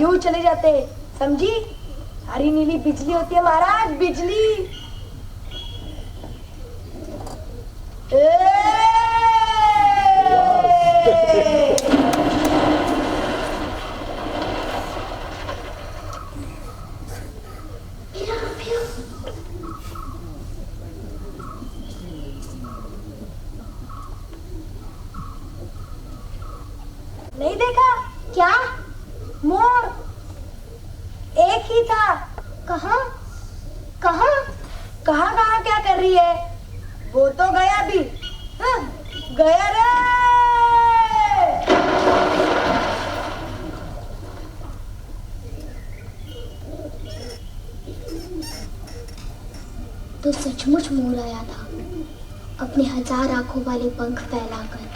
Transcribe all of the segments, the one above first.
यूं चले जाते, समझी? हरी नीली बिजली होती है महाराज, बिजली। नहीं देखा क्या? मोर एक ही था। कहाँ कहाँ कहाँ कहाँ क्या कर रही है? वो तो गया भी। हाँ, गया रे। तो सचमुच मोर आया था, अपने 1000 आंखों वाले पंख फैलाकर।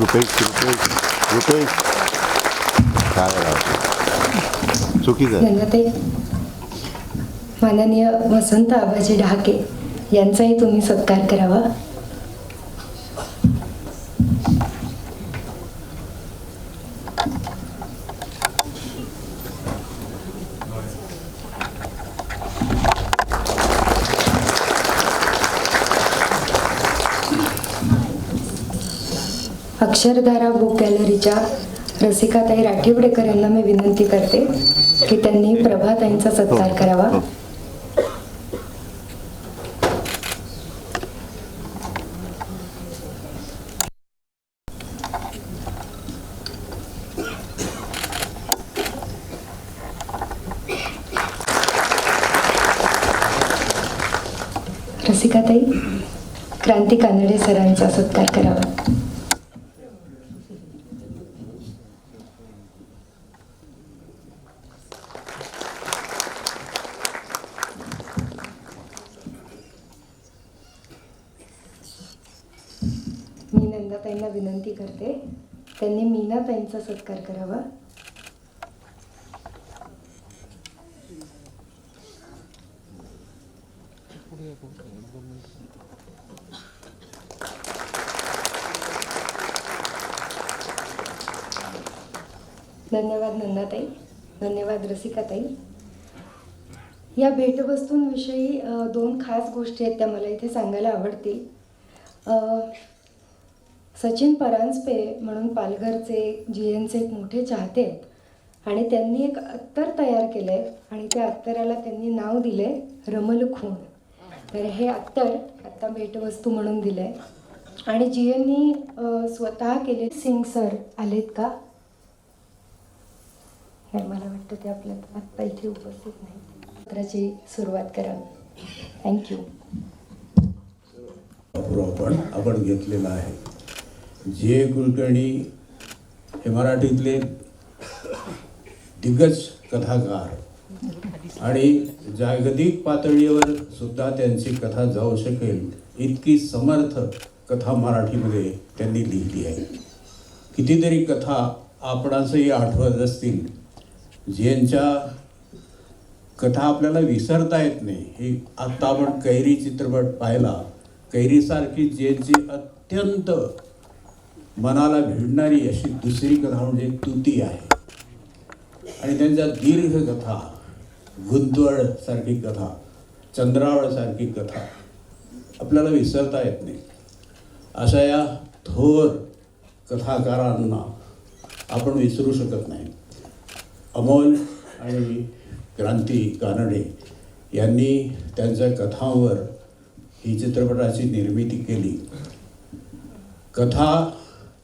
रुपेश काय चुकीचं आहे. नंदाताई, माननीय वसंत आबाजी ढाके यांचाही तुम्ही सत्कार करावा. अक्षरधारा बुक गॅलरीच्या रसिकाताई राठिवडेकर यांना मी विनंती करते की त्यांनी प्रभाताईंचा सत्कार करावा. रसिकाताई, क्रांती कानडे सरांचा सत्कार करावा. मी नंदाताईंना विनंती करते त्यांनी मीनाताईंचा सत्कार करावा. धन्यवाद नंदाताई, धन्यवाद रसिकाताई. या भेटवस्तूंविषयी 2 खास गोष्टी आहेत त्या मला इथे सांगायला आवडतील. सचिन परांजपे म्हणून पालघरचे GNचे एक मोठे चाहते आहेत आणि त्यांनी एक अत्तर तयार केलं आहे आणि त्या अत्तराला त्यांनी नाव दिलं आहे रमलखूण. तर हे अत्तर आत्ता भेटवस्तू म्हणून दिलं आहे आणि GNनी स्वतः केले. सिंग सर आलेत का? हे मला वाटतं ते आपल्या आत्ता इथे उपस्थित नाही. पत्राची सुरुवात करावी. थँक्यू. आपण घेतलेला आहे. जे कुलकर्णी हे मराठीतले दिग्गज कथाकार आणि जागतिक पातळीवर सुद्धा त्यांची कथा जाऊ शकेल इतकी समर्थ कथा मराठीमध्ये त्यांनी लिहिली आहे. कितीतरी कथा आपणासही आठवत असतील, ज्यांच्या कथा आपल्याला विसरता येत नाही. ही आत्ता आपण कैरी चित्रपट पाहिला. कैरीसारखी ज्यांची अत्यंत मनाला भिडणारी अशी दुसरी कथा म्हणजे तुती आहे आणि त्यांच्या दीर्घ कथा, गुंतवड सारखी कथा, चंद्रावळ सारखी कथा आपल्याला विसरता येत नाही. अशा या थोर कथाकारांना आपण विसरू शकत नाही. अमोल आणि क्रांती कानडे यांनी त्यांच्या कथांवर ही चित्रपटाची निर्मिती केली. कथा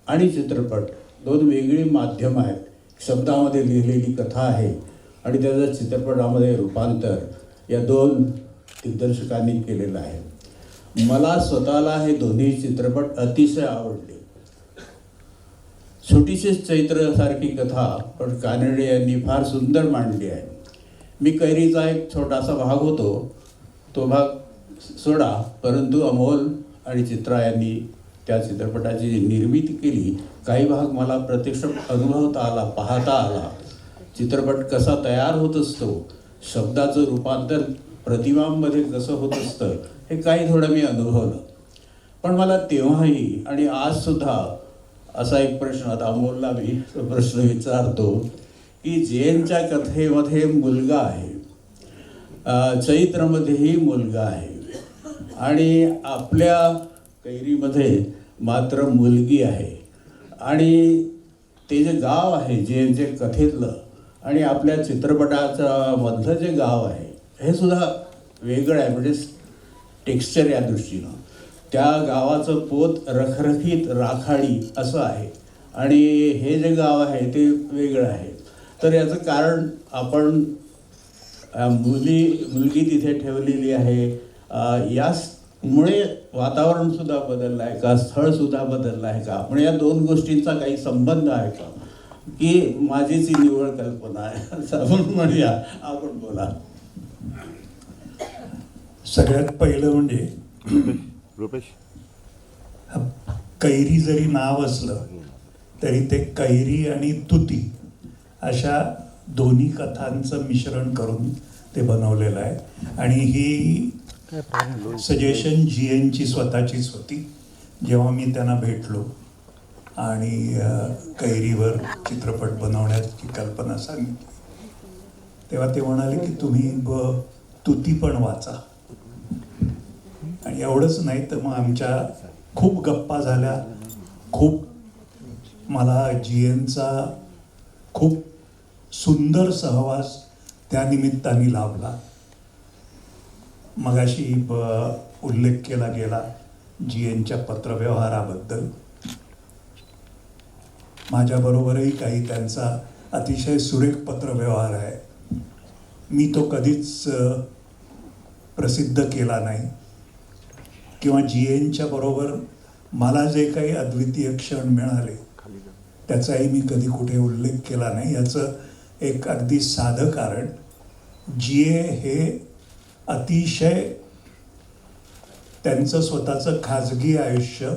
आणि चित्रपट दोन वेगळी माध्यमं आहेत. शब्दामध्ये लिहिलेली कथा आहे आणि त्याचं चित्रपटामध्ये रूपांतर या दोन दिग्दर्शकांनी केलेलं आहे. मला स्वतःला हे दोन्ही चित्रपट अतिशय आवडले. छोटीशी चैत्रसारखी कथा पण कानडे यांनी फार सुंदर मांडली आहे. मी कैरीचा एक छोटासा भाग होतो, तो भाग सोडा, परंतु अमोल आणि चित्रा यांनी त्या चित्रपटाची जी निर्मिती केली, काही भाग मला प्रत्यक्ष अनुभवता आला, पाहता आला. चित्रपट कसा तयार होत असतो, शब्दाचं रूपांतर प्रतिमांमध्ये कसं होत असतं, हे काही थोडं मी अनुभवलं. पण मला तेव्हाही आणि आजसुद्धा असा एक प्रश्न, आता अमोलला मी प्रश्न विचारतो की जयंतच्या कथेमध्ये मुलगा आहे, चैत्रमध्येही मुलगा आहे आणि आपल्या कैरीमध्ये मात्र मुलगी आहे. आणि ते जे गाव आहे जयंतच्या कथेतलं आणि आपल्या चित्रपटाच्या मधलं जे गाव आहे हे सुद्धा वेगळं आहे. म्हणजे टेक्स्चर या दृष्टीनं त्या गावाचं पोत रखरखीत राखाडी असं आहे आणि हे जे गाव आहे ते वेगळं आहे. तर याचं कारण आपण मुलगी तिथे ठेवलेली आहे, यामुळे वातावरणसुद्धा बदललं आहे का, स्थळसुद्धा बदललं आहे का, म्हणजे या दोन गोष्टींचा काही संबंध आहे का, की माझीच ही निवड कल्पना आहे असं आपण म्हणूया. आपण बोला. सगळ्यात पहिलं म्हणजे रुपेश, कैरी जरी नाव असलं तरी ते कैरी आणि तुती अशा दोन्ही कथांचं मिश्रण करून ते बनवलेलं आहे. आणि ही सजेशन GNची स्वतःचीच होती. जेव्हा मी त्यांना भेटलो आणि कैरीवर चित्रपट बनवण्याची कल्पना सांगितली तेव्हा ते म्हणाले की तुम्ही तुती पण वाचा. आणि एवढंच नाही तर मग आमच्या खूप गप्पा झाल्या. खूप मला GNचा खूप सुंदर सहवास त्या निमित्ताने लाभला. मगाशी उल्लेख केला गेला GNच्या पत्रव्यवहाराबद्दल. माझ्याबरोबरही काही त्यांचा अतिशय सुरेख पत्रव्यवहार आहे. मी तो कधीच प्रसिद्ध केला नाही किंवा GNच्या बरोबर मला जे काही अद्वितीय क्षण मिळाले त्याचाही मी कधी कुठे उल्लेख केला नाही. याचं एक अगदी साधं कारण, GA हे अतिशय त्यांचं स्वतःचं खाजगी आयुष्य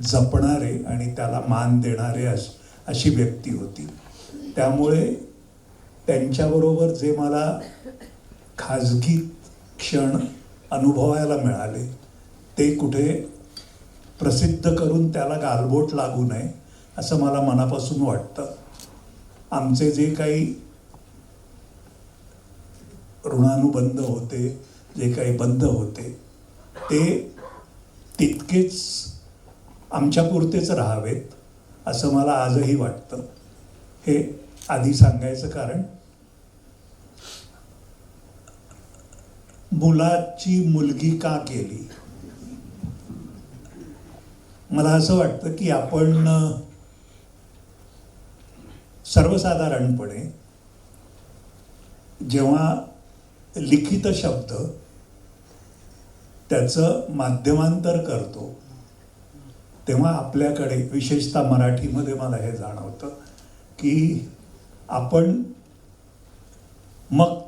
जपणारे आणि त्याला मान देणारे अशी व्यक्ती होती. त्यामुळे त्यांच्याबरोबर जे मला खाजगी क्षण अनुभवायला मिळाले ते कुठे प्रसिद्ध करून त्याला गालबोट लागू नये असं मला मनापासून वाटतं. आमचे जे काही ऋणानुबंध होते, जे काही बंध होते ते तितकेच आमच्यापुरतेच राहावेत असं मला आजही वाटतं. हे आधी सांगायचं कारण मुलाची मुलगी का केली. मला असं वाटतं की आपण सर्वसाधारणपणे जेव्हा लिखित शब्द त्याचं माध्यमांतर करतो तेव्हा आपल्याकडे विशेषतः मराठीमध्ये मला हे जाणवतं की आपण मग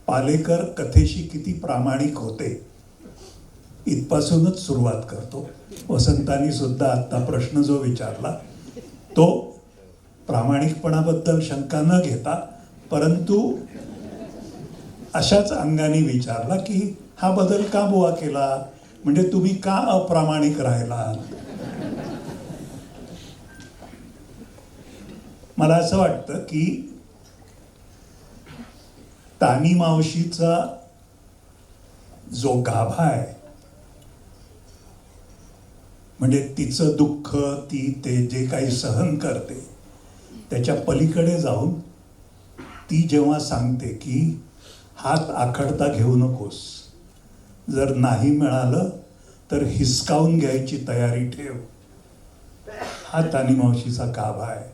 पालेकर कथेशी किती प्रामाणिक होते इथपासूनच सुरुवात करतो. वसंतानी सुद्धा आत्ता प्रश्न जो विचारला तो प्रामाणिकपणाबद्दल शंका न घेता परंतु अशाच अंगाने विचारला की हा बदल का बुवा केला, म्हणजे तुम्ही का अप्रामाणिक राहिला. मला असं वाटतं की तानी मावशीचा जो गाभा आहे म्हणजे तिचं दुःख ती ते जे काही सहन करते त्याच्या पलीकडे जाऊन ती जेव्हा सांगते की हात आखडता घेऊ नकोस, जर नाही मिळालं तर हिसकावून घ्यायची तयारी ठेव, हा तानी मावशीचा गाभा आहे.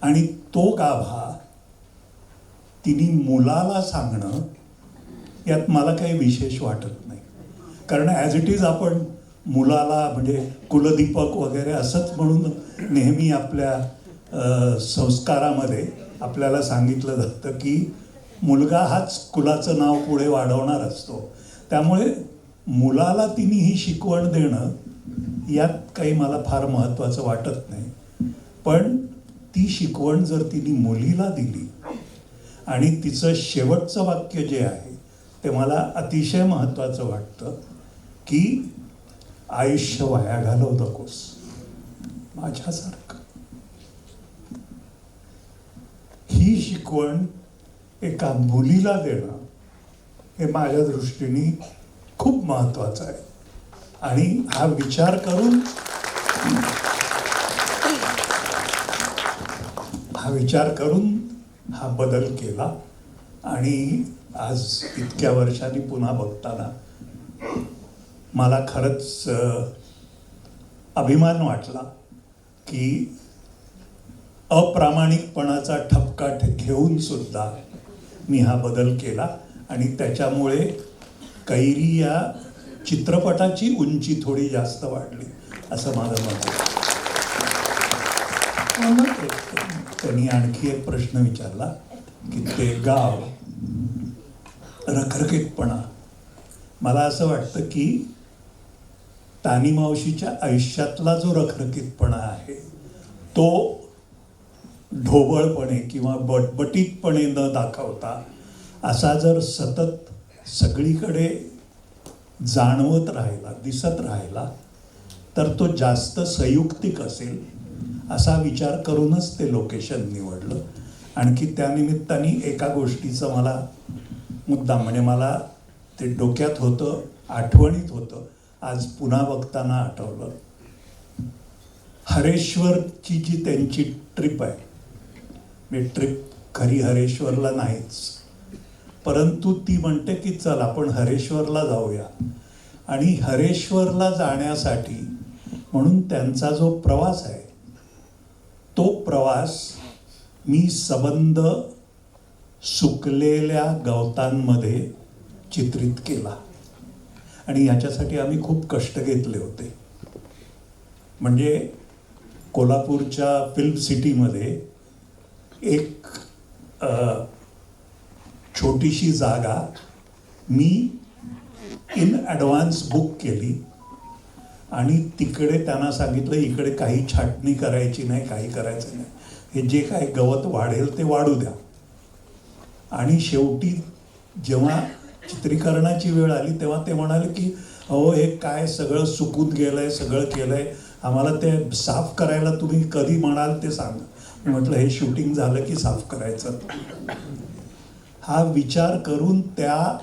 आणि तो गाभा तिने मुलाला सांगणं यात मला काही विशेष वाटत नाही. कारण ॲज इट इज आपण मुलाला म्हणजे कुलदीपक वगैरे असंच म्हणून नेहमी आपल्या संस्कारामध्ये आपल्याला सांगितलं जातं की मुलगा हाच कुलाचं नाव पुढे वाढवणार असतो. त्यामुळे मुलाला तिने ही शिकवण देणं यात काही मला फार महत्त्वाचं वाटत नाही. पण ती शिकवण जर तिने मुलीला दिली आणि तिचं शेवटचं वाक्य जे आहे ते मला अतिशय महत्त्वाचं वाटतं की आयुष्य वाया घालवू नकोस माझ्यासारखं. ही शिकवण एका मुलीला देणं हे माझ्या दृष्टीने खूप महत्त्वाचं आहे. आणि हा विचार करून हा बदल केला. आणि आज इतक्या वर्षांनी पुन्हा बघताना मला खरंच अभिमान वाटला की अप्रामाणिकपणाचा ठपका घेऊन सुद्धा मी हा बदल केला. आणि त्याच्यामुळे कैरी या चित्रपटाची उंची थोडी जास्त वाढली असं माझं मत आहे. त्यांनी आणखी एक प्रश्न विचारला की ते गाव रखरखीतपणा. मला असं वाटतं की तानी मावशीच्या आयुष्यातला जो रखरखीतपणा आहे तो ढोबळपणे किंवा बटबटीतपणे न दाखवता असा जर सतत सगळीकडे जाणवत राहिला, दिसत राहिला तर तो जास्त संयुक्तिक असेल असा विचार करूनच ते लोकेशन निवडलं. आणखी त्यानिमित्ताने एका गोष्टीचं मला मुद्दाम म्हणजे मला ते डोक्यात होतं, आठवणीत होतं, आज पुन्हा बघताना आठवलं. हरेश्वरची जी त्यांची ट्रिप आहे, मी ट्रिप खरी हरेश्वरला नाहीच, परंतु ती म्हणते की चल आपण हरेश्वरला जाऊया. आणि हरेश्वरला जाण्यासाठी म्हणून त्यांचा जो प्रवास आहे तो प्रवास मी सबंध सुकलेल्या गवतांमध्ये चित्रित केला. आणि याच्यासाठी आम्ही खूप कष्ट घेतले होते. म्हणजे कोल्हापूरच्या फिल्म सिटीमध्ये एक छोटीशी जागा मी इन ॲडव्हान्स बुक केली आणि तिकडे त्यांना सांगितलं इकडे काही छाटणी करायची नाही, काही करायचं नाही, हे जे काही गवत वाढेल ते वाढू द्या. आणि शेवटी जेव्हा चित्रीकरणाची वेळ आली तेव्हा ते म्हणाले की अहो हे काय सगळं सुकून गेलंय, सगळं केलंय, आम्हाला ते साफ करायला तुम्ही कधी म्हणाल ते सांगा. मी म्हटलं हे शूटिंग झालं की साफ करायचं. हा विचार करून त्या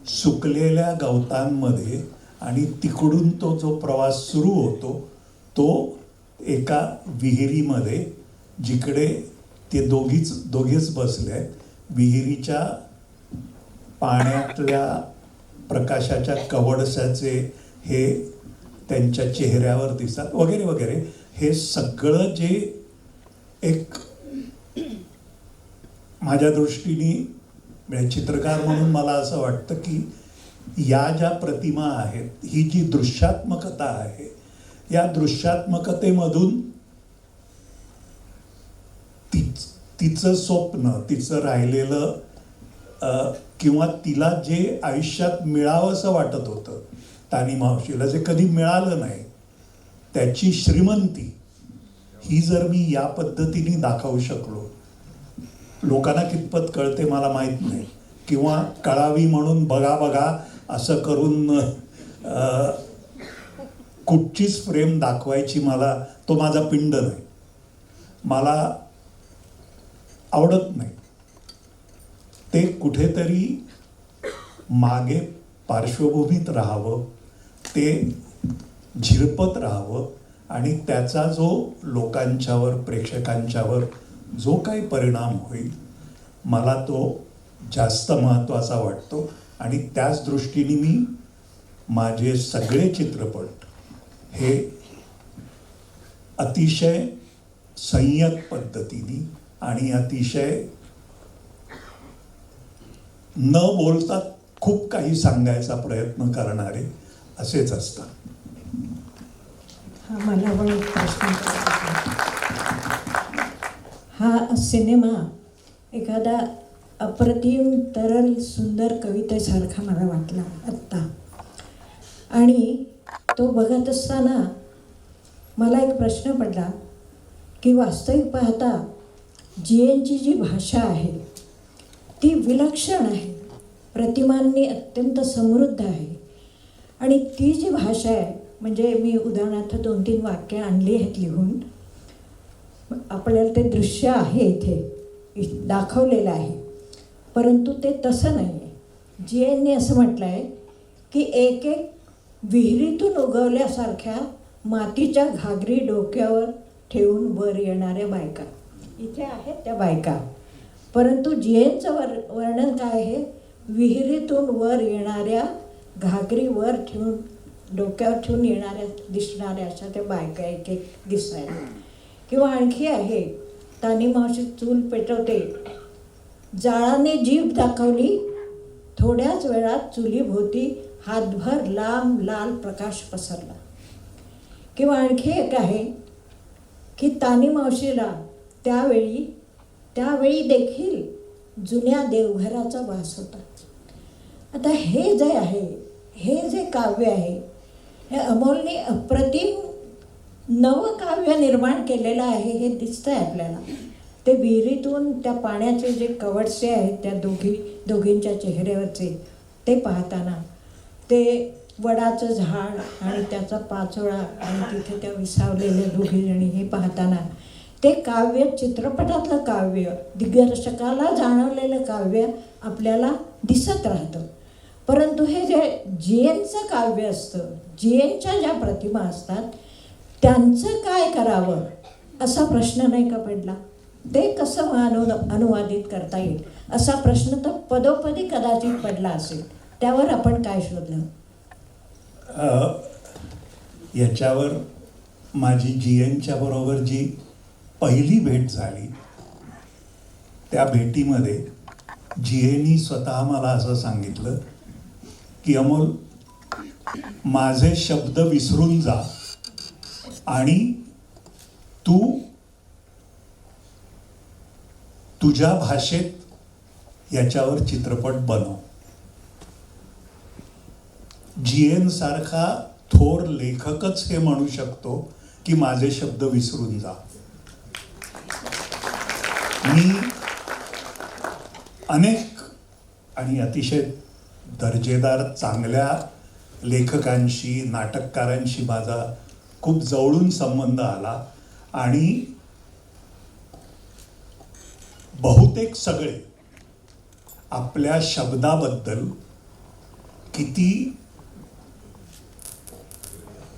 सुकलेल्या गवतांमध्ये आणि तिकडून तो जो प्रवास सुरू होतो तो एका विहिरीमध्ये, जिकडे ते दोघेच बसले आहेत, विहिरीच्या पाण्यातल्या प्रकाशाच्या कवडसाचे हे त्यांच्या चेहऱ्यावर दिसतात वगैरे वगैरे. हे सगळं जे एक माझ्या दृष्टीने म्हणजे चित्रकार म्हणून मला असं वाटतं की या ज्या प्रतिमा आहेत, ही जी दृश्यात्मकता आहे, या दृश्यात्मकतेमधून तिचं स्वप्न, तिचं राहिलेलं किंवा तिला जे आयुष्यात मिळावंसं वाटत होतं, तानी मावशीला जे कधी मिळालं नाही, त्याची श्रीमंती ही जर मी या पद्धतीने दाखवू शकलो, लोकांना कितपत कळते मला माहीत नाही, किंवा कळावी म्हणून बघा असं करून कुठचीच फ्रेम दाखवायची मला, तो माझा पिंड नाही, मला आवडत नाही. ते कुठेतरी मागे पार्श्वभूमीत राहावं, ते झिरपत राहावं आणि त्याचा जो लोकांच्यावर, प्रेक्षकांच्यावर जो काही परिणाम होईल मला तो जास्त महत्त्वाचा वाटतो आणि त्याच दृष्टीने मी माझे सगळे चित्रपट हे अतिशय संयत पद्धतीने आणि अतिशय न बोलता खूप काही सांगायचा प्रयत्न करणारे असेच असतात. हा मला पण एक प्रश्न आहे. हा सिनेमा एखादा अप्रतिम तरल सुंदर कवितेसारखा मला वाटला आत्ता, आणि तो बघत असताना मला एक प्रश्न पडला की वास्तविक पाहता जीएनची जी भाषा आहे ती विलक्षण आहे, प्रतिमांनी अत्यंत समृद्ध आहे. आणि ती जी भाषा आहे, म्हणजे मी उदाहरणार्थ 2-3 वाक्य आणली आहेत लिहून, आपल्याला ते दृश्य आहे इथे दाखवलेलं आहे, परंतु ते तसं नाही आहे. जीएनने असं म्हटलं आहे की एक एक विहिरीतून उगवल्यासारख्या मातीच्या घागरी डोक्यावर ठेवून वर येणाऱ्या बायका इथे आहेत त्या बायका, परंतु जीएनचं वर्णन काय आहे, विहिरीतून वर येणाऱ्या घागरी वर ठेवून डोक्यावर ठेवून येणाऱ्या दिसणाऱ्या अशा त्या बायका एक एक दिसायला. किंवा आणखी आहे, तानी मावशी चूल पेटवते, जाळाने जीभ दाखवली, थोड्याच वेळात चुलीभोवती हातभर लांब लाल प्रकाश पसरला. किंवा आणखी एक आहे की तानी मावशीला त्यावेळी देखील जुन्या देवघराचा वास होता. आता हे जे आहे, हे जे काव्य आहे, हे अमोलने अप्रतिम नवकाव्य निर्माण केलेलं आहे हे दिसतं आहे आपल्याला. ते विहिरीतून त्या पाण्याचे जे कवडसे आहेत त्या दोघींच्या चेहऱ्यावरचे ते पाहताना, ते वडाचं झाड आणि त्याचा पाचोळा आणि तिथे त्या विसावलेल्या दोघीजणी हे पाहताना, ते काव्य चित्रपटातलं काव्य, दिग्दर्शकाला जाणवलेलं काव्य आपल्याला दिसत राहतं. परंतु हे जे जीएनचं काव्य असतं, जीएनच्या ज्या प्रतिमा असतात त्यांचं काय करावं असा प्रश्न नाही का पडला? ते कसं अनुवादित करता येईल असा प्रश्न तर पदोपदी कदाचित पडला असेल. त्यावर आपण काय शोधलं? याच्यावर माझी जीएनच्या बरोबर जी पहिली भेट झाली, त्या भेटीमध्ये जीएननी स्वतः मला असं सांगितलं की अमोल, माझे शब्द विसरून जा आणि तू तुझ्या भाषेत याच्यावर चित्रपट बनव. जीएन सारखा थोर लेखकच हे म्हणू शकतो की माझे शब्द विसरून जा. मी अनेक आणि अतिशय दर्जेदार चांगल्या लेखकांशी, नाटककारांशी माझा खूप जवळून संबंध आला आणि बहुतेक सगळे आपल्या शब्दाबद्दल किती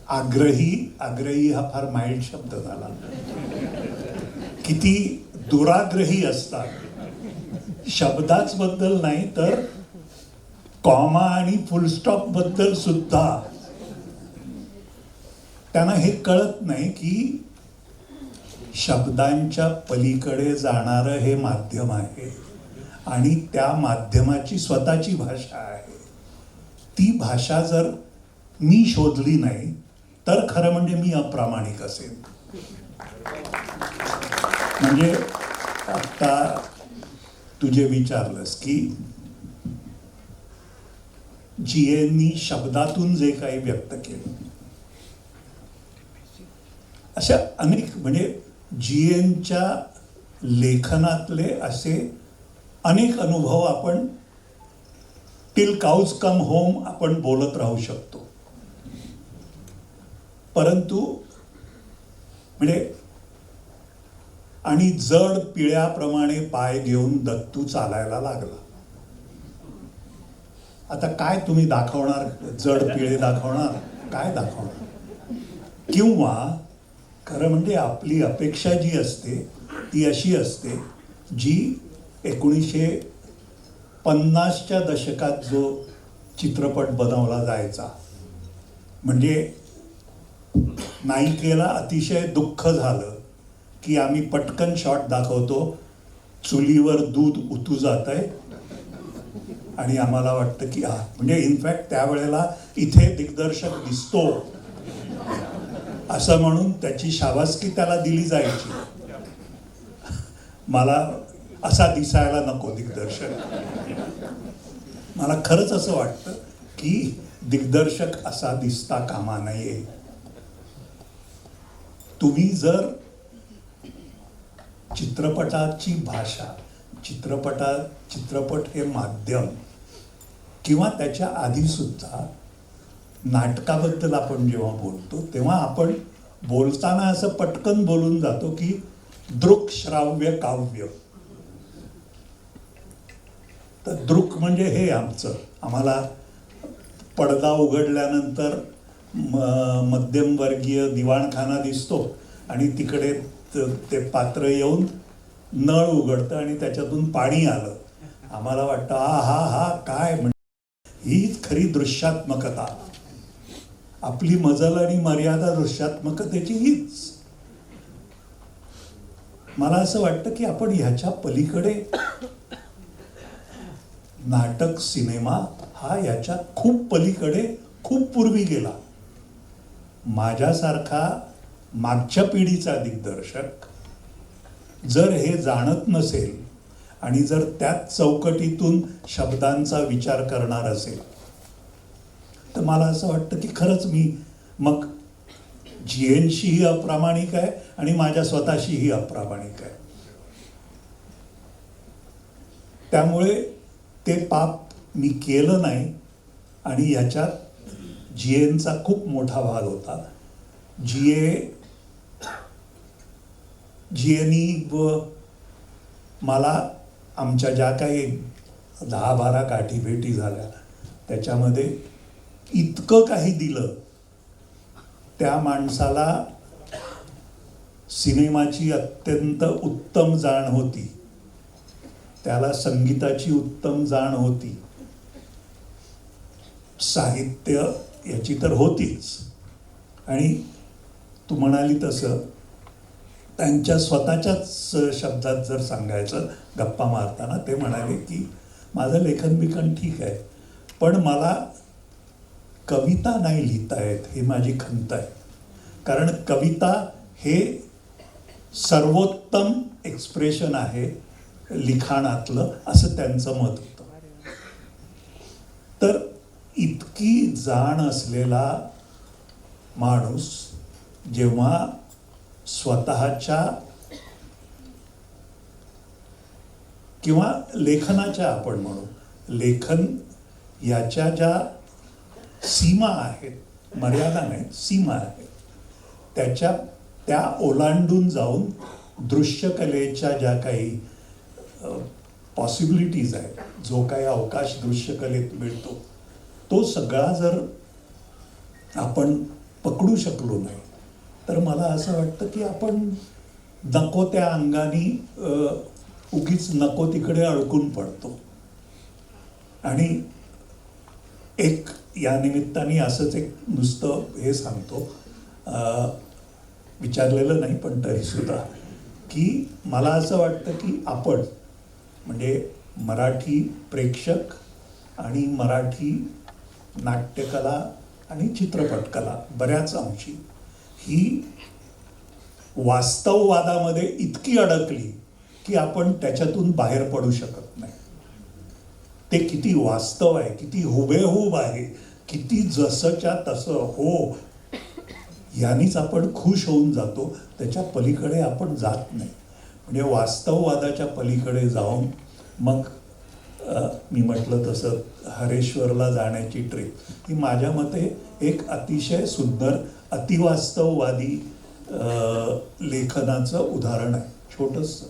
आग्रही हा फार माइल्ड शब्द झाला, किती दुराग्रही असतात. शब्दाच बद्दल नाही तर कॉमा आणि फुलस्टॉप बद्दल सुद्धा त्यांना हे कळत नाही की शब्दांच्या पलीकडे जाणारं हे माध्यम आहे आणि त्या माध्यमाची स्वतःची भाषा आहे. ती भाषा जर मी शोधली नाही तर खरं म्हणजे मी अप्रामाणिक असेन. म्हणजे आता तुझे विचारलंस की जीएननी शब्दातून जे काही व्यक्त केलं, अशा अनेक म्हणजे जीएनच्या लेखनातले असे अनेक अनुभव आपण टिल काउज कम होम आपण बोलत राहू शकतो. परंतु म्हणजे आणि जड पिळ्याप्रमाणे पाय घेऊन दत्तू चालायला लागला. आता काय तुम्ही दाखवणार? जड पिळे दाखवणार? काय दाखवणार? किंवा खरं म्हणजे आपली अपेक्षा जी असते ती अशी असते जी 1950च्या दशकात जो चित्रपट बनवला जायचा, म्हणजे नायिकेला अतिशय दुःख झालं की आम्ही पटकन शॉट दाखवतो, चुलीवर दूध उतू जात आहे आणि आम्हाला वाटतं की म्हणजे इनफॅक्ट त्यावेळेला इथे दिग्दर्शक दिसतो असं म्हणून त्याची शाबासकी त्याला दिली जायची. मला असा दिसायला नको दिग्दर्शक. मला खरंच असं वाटतं की दिग्दर्शक असा दिसता कामा नये. तुम्ही जर चित्रपटाची भाषा, चित्रपट हे माध्यम, किंवा त्याच्या आधी सुद्धा नाटकाबद्दल आपण जेव्हा बोलतो तेव्हा आपण बोलताना असं पटकन बोलून जातो की दृक श्राव्य काव्य. तर दृक म्हणजे हे आम्हाला पडदा उघडल्यानंतर मध्यमवर्गीय दिवाणखाना दिसतो आणि तिकडे ते पात्र येऊन नळ उघडतं आणि त्याच्यातून पाणी आलं. आम्हाला वाटतं हा काय म्हणजे हीच खरी दृश्यात्मकता. आपली मजल आणि मर्यादा दृश्यात्मकतेची हीच. मला असं वाटतं की आपण ह्याच्या पलीकडे, नाटक सिनेमा हा याच्या खूप पलीकडे खूप पूर्वी गेला. माझ्यासारखा मागच्या पिढीचा दिग्दर्शक जर हे जाणत नसेल आणि जर त्याच चौकटीतून शब्दांचा विचार करणार असेल तर मला असं वाटतं की खरंच मी मग जीएनशीही अप्रामाणिक आहे आणि माझ्या स्वतःशीही अप्रामाणिक आहे. त्यामुळे ते पाप मी केलं नाही आणि याच्यात जीएनचा खूप मोठा भाग होता. जीएनी व मला आमच्या ज्या काही 10-12 गाठीभेटी झाल्या त्याच्यामध्ये इतकं काही दिलं. त्या माणसाला सिनेमाची अत्यंत उत्तम जाण होती, त्याला संगीताची उत्तम जाण होती, साहित्य याची तर होतीच. आणि तू म्हणाली तसं त्यांच्या स्वतःच्याच शब्दात जर सांगायचं गप्पा मारताना, ते म्हणाले की माझं लेखन बिखन ठीक आहे पण मला कविता नाही लिहिता येत, हे माझी खंत आहे. कारण कविता हे सर्वोत्तम एक्सप्रेशन आहे लिखाणातलं, असं त्यांचं मत होतं. तर इतकी जाण असलेला माणूस जेव्हा स्वतःच्या किंवा लेखनाच्या, आपण म्हणू लेखन याच्या ज्या सीमा आहेत, मर्यादा नाही सीमा आहेत, त्या ओलांडून जाऊन दृश्यकलेच्या ज्या काही पॉसिबिलिटीज आहेत, जो काही अवकाश दृश्यकलेत मिळतो, तो सगळा जर आपण पकडू शकलो नाही तर मला असं वाटतं की आपण नको त्या अंगाने उगीच नको तिकडे अडकून पडतो. आणि एक या निमित्ताने असंच एक नुसतं हे सांगतो, विचारलेलं नाही पण तरीसुद्धा, की मला असं वाटतं की आपण म्हणजे मराठी प्रेक्षक आणि मराठी नाट्यकला आणि चित्रपटकला बऱ्याच अंशी ही वास्तववादामध्ये इतकी अडकली की आपण त्याच्यातून बाहेर पडू शकत नाही. ते किती वास्तव आहे, किती हुबेहूब आहे, किती जसंच्या तसं हो यानीच आपण खुश होऊन जातो, त्याच्या पलीकडे आपण जात नाही. म्हणजे वास्तववादाच्या पलीकडे जाऊन मग मी म्हटलं तसं हरेश्वरला जाण्याची ट्रिप ही माझ्या मते एक अतिशय सुंदर अतिवास्तववादी लेखनाचं उदाहरण आहे, छोटंसं.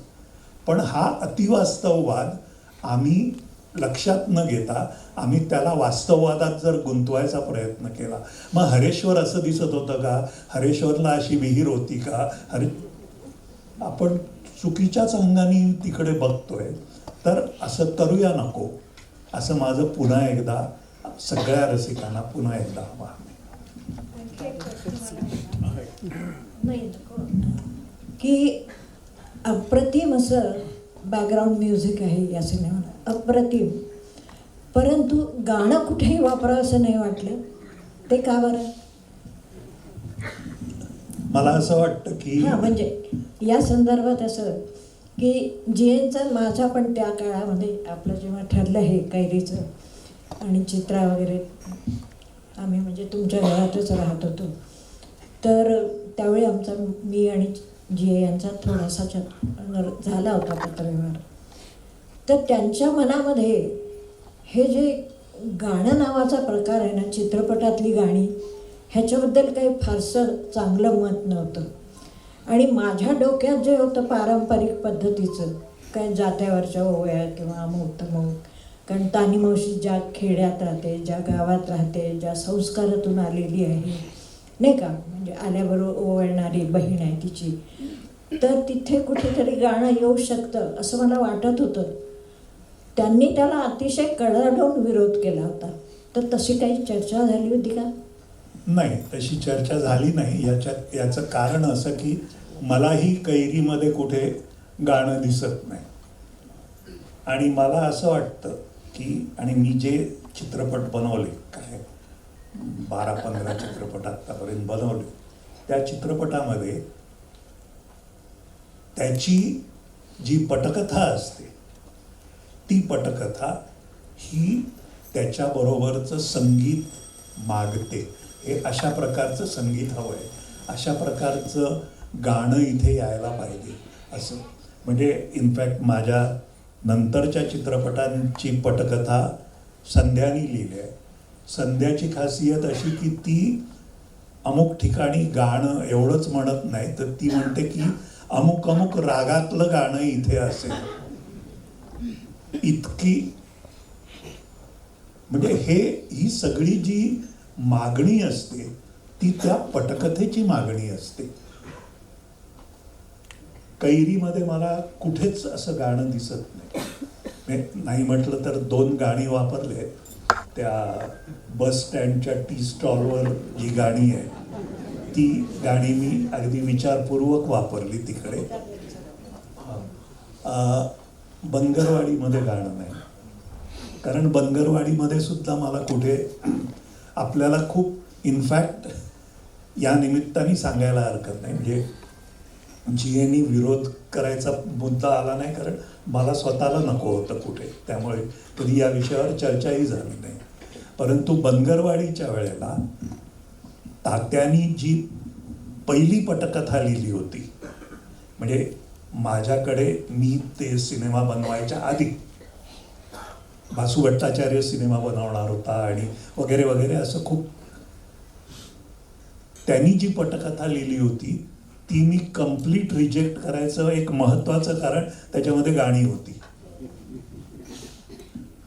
पण हा अतिवास्तववाद आम्ही लक्षात न घेता आम्ही त्याला वास्तववादात जर गुंतवायचा प्रयत्न केला, मग हरेश्वर असं दिसत होतं का, हरेश्वरला अशी विहीर होती का, आपण चुकीच्याच अंगाने तिकडे बघतोय, तर असं करूया नको, असं माझं पुन्हा एकदा सगळ्या रसिकांना पुन्हा एकदा आवाहन आहे. नाही नको. की अप्रतिम असं बॅकग्राऊंड म्युझिक आहे या सिनेमाला, अप्रतिम. परंतु गाणं कुठेही वापरावं असं नाही वाटलं, ते का बरं? मला असं वाटतं की हां, म्हणजे या संदर्भात असं की जीएनचा माझा पण त्या काळामध्ये आपलं जेव्हा ठरलं हे कैरीचं आणि चित्रा वगैरे, आम्ही म्हणजे तुमच्या घरातच राहत होतो, तर त्यावेळी आमचा मी आणि जी यांचा थोडासा झाला होता पत्रव्यवहार. तर त्यांच्या मनामध्ये हे जे गाणं नावाचा प्रकार आहे ना, चित्रपटातली गाणी, ह्याच्याबद्दल काही फारसं चांगलं मत नव्हतं. आणि माझ्या डोक्यात जे होतं पारंपरिक पद्धतीचं, काय जात्यावरच्या ओव्या किंवा अमुक तमुक, कारण तानी मावशी ज्या खेड्यात राहते, ज्या गावात राहते, ज्या संस्कारातून आलेली आहे नाही का, म्हणजे आल्याबरोबर ओवाळणारी बहीण आहे तिची, तर तिथे कुठेतरी गाणं येऊ शकतं असं मला वाटत होतं. त्यांनी त्याला अतिशय कडाडून विरोध केला होता. तर तशी काही चर्चा झाली होती का? नाही, तशी चर्चा झाली नाही. याचं कारण असं की मलाही कैरीमध्ये कुठे गाणं दिसत नाही. आणि मला असं वाटतं की, आणि मी जे चित्रपट बनवले, काय 12-15 चित्रपट आत्तापर्यंत बनवले, त्या चित्रपटामध्ये त्याची जी पटकथा असते, ती पटकथा ही त्याच्याबरोबरचं संगीत मागते. हे अशा प्रकारचं संगीत हवं आहे, अशा प्रकारचं गाणं इथे यायला पाहिजे असं. म्हणजे इनफॅक्ट माझ्या नंतरच्या चित्रपटांची पटकथा संध्यानी लिहिली आहे. संध्याची खासियत अशी की ती अमुक ठिकाणी गाणं एवढंच म्हणत नाही, तर ती म्हणते की अमुक अमुक रागातलं गाणं इथे असेल. इतकी म्हणजे ही सगळी जी मागणी असते ती त्या पटकथेची मागणी असते. कैरीमध्ये मला कुठेच असं गाणं दिसत नाही म्हटलं तर 2 गाणी वापरले. त्या बस स्टँडच्या टी स्टॉलवर जी गाणी आहे ती गाणी मी अगदी विचारपूर्वक वापरली तिकडे. बनगरवाडीमध्ये गाणं नाही, कारण बनगरवाडीमध्ये सुद्धा मला कुठे आपल्याला खूप, इनफॅक्ट या निमित्ताने सांगायला हरकत नाही, म्हणजे जीएनी विरोध करायचा मुद्दा आला नाही, कारण मला स्वतःला नको होतं कुठे, त्यामुळे कधी या विषयावर चर्चाही झाली नाही. परंतु बनगरवाडीच्या वेळेला तात्यांनी जी पहिली पटकथा लिहिली होती, म्हणजे माझ्याकडे मी ते सिनेमा बनवायच्या आधी भासू भट्टाचार्य सिनेमा बनवणार होता आणि वगैरे वगैरे असं खूप, त्यांनी जी पटकथा लिहिली होती ती मी कम्प्लीट रिजेक्ट करायचं एक महत्त्वाचं कारण त्याच्यामध्ये गाणी होती.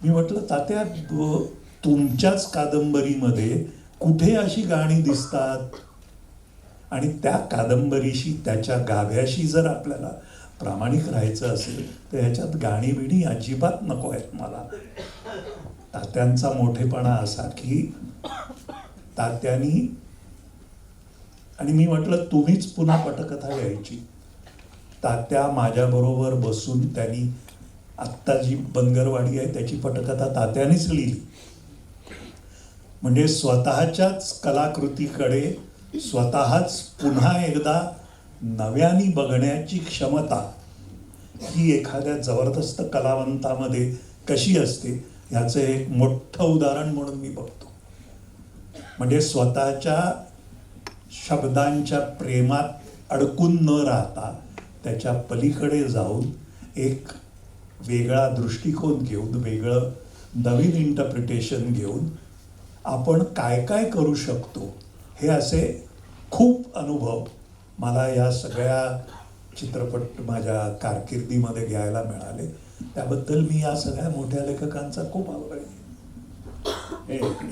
मी म्हटलं तात्या, तुमच्याच कादंबरीमध्ये कुठे अशी गाणी दिसतात, आणि त्या कादंबरीशी, त्याच्या गाभ्याशी जर आपल्याला प्रामाणिक राहायचं असेल तर ह्याच्यात गाणी बिणी अजिबात नको आहेत मला. तात्यांचा मोठेपणा असा की तात्यांनी, आणि मी म्हटलं तुम्हीच पुन्हा पटकथा लिहायची. तात्या माझ्याबरोबर बसून त्यांनी आत्ता जी बनगरवाडी आहे त्याची पटकथा तात्यानेच लिहिली. म्हणजे स्वतःच्याच कलाकृतीकडे स्वतःच पुन्हा एकदा नव्याने बघण्याची क्षमता ही एखाद्या जबरदस्त कलावंतामध्ये कशी असते ह्याचं एक मोठं उदाहरण म्हणून मी बघतो. म्हणजे स्वतःच्या शब्दांच्या प्रेमात अडकून न राहता त्याच्या पलीकडे जाऊन एक वेगळा दृष्टिकोन घेऊन, वेगळं नवीन इंटरप्रिटेशन घेऊन आपण काय काय करू शकतो, हे असे खूप अनुभव मला या सगळ्या चित्रपट माझ्या कारकिर्दीमध्ये घ्यायला मिळाले. त्याबद्दल मी या सगळ्या मोठ्या लेखकांचा खूप आभारी आहे.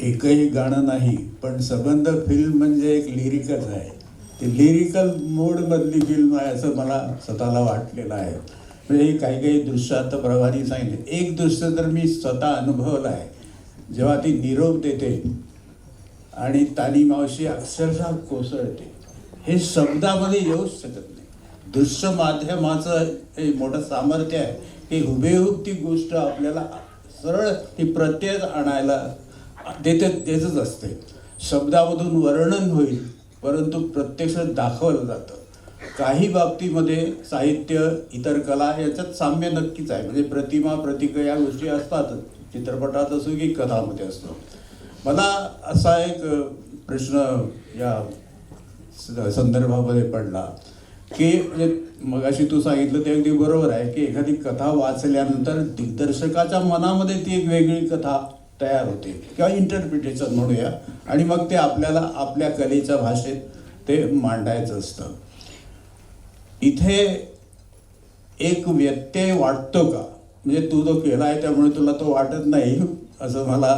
एकही गाणं नाही, पण सबंध फिल्म म्हणजे एक लिरिकच आहे. ती लिरिकल मोडमधली फिल्म आहे असं मला स्वतःला वाटलेलं आहे. म्हणजे काही काही दृश्य आता प्रभारी सांगितले. एक दृश्य तर मी स्वतः अनुभवलं आहे. जेव्हा ती निरोप देते आणि तानी मावशी अक्षरशः कोसळते, हे शब्दामध्ये येऊच शकत नाही. दृश्य माध्यमाचं हे मोठं सामर्थ्य आहे की हुबेहूब ती गोष्ट आपल्याला सरळ ती प्रत्यय आणायला देतच असते. शब्दामधून वर्णन होईल परंतु प्रत्यक्ष दाखवलं जातं. काही बाबतीमध्ये साहित्य इतर कला याच्यात साम्य नक्कीच आहे. म्हणजे प्रतिमा प्रतिका या गोष्टी असतातच, चित्रपटात असो की कथामध्ये असतो. मला असा एक प्रश्न या संदर्भामध्ये पडला की म्हणजे मगाशी तू सांगितलं ते अगदी बरोबर आहे की एखादी कथा वाचल्यानंतर दिग्दर्शकाच्या मनामध्ये ती एक वेगळी कथा तयार होते किंवा इंटरप्रिटेशन म्हणूया, आणि मग ते आपल्याला आपल्या कलेच्या भाषेत ते मांडायचं असतं. इथे एक व्यत्यय वाटतो का? म्हणजे तू जो केला आहे त्यामुळे तुला तो वाटत नाही असं मला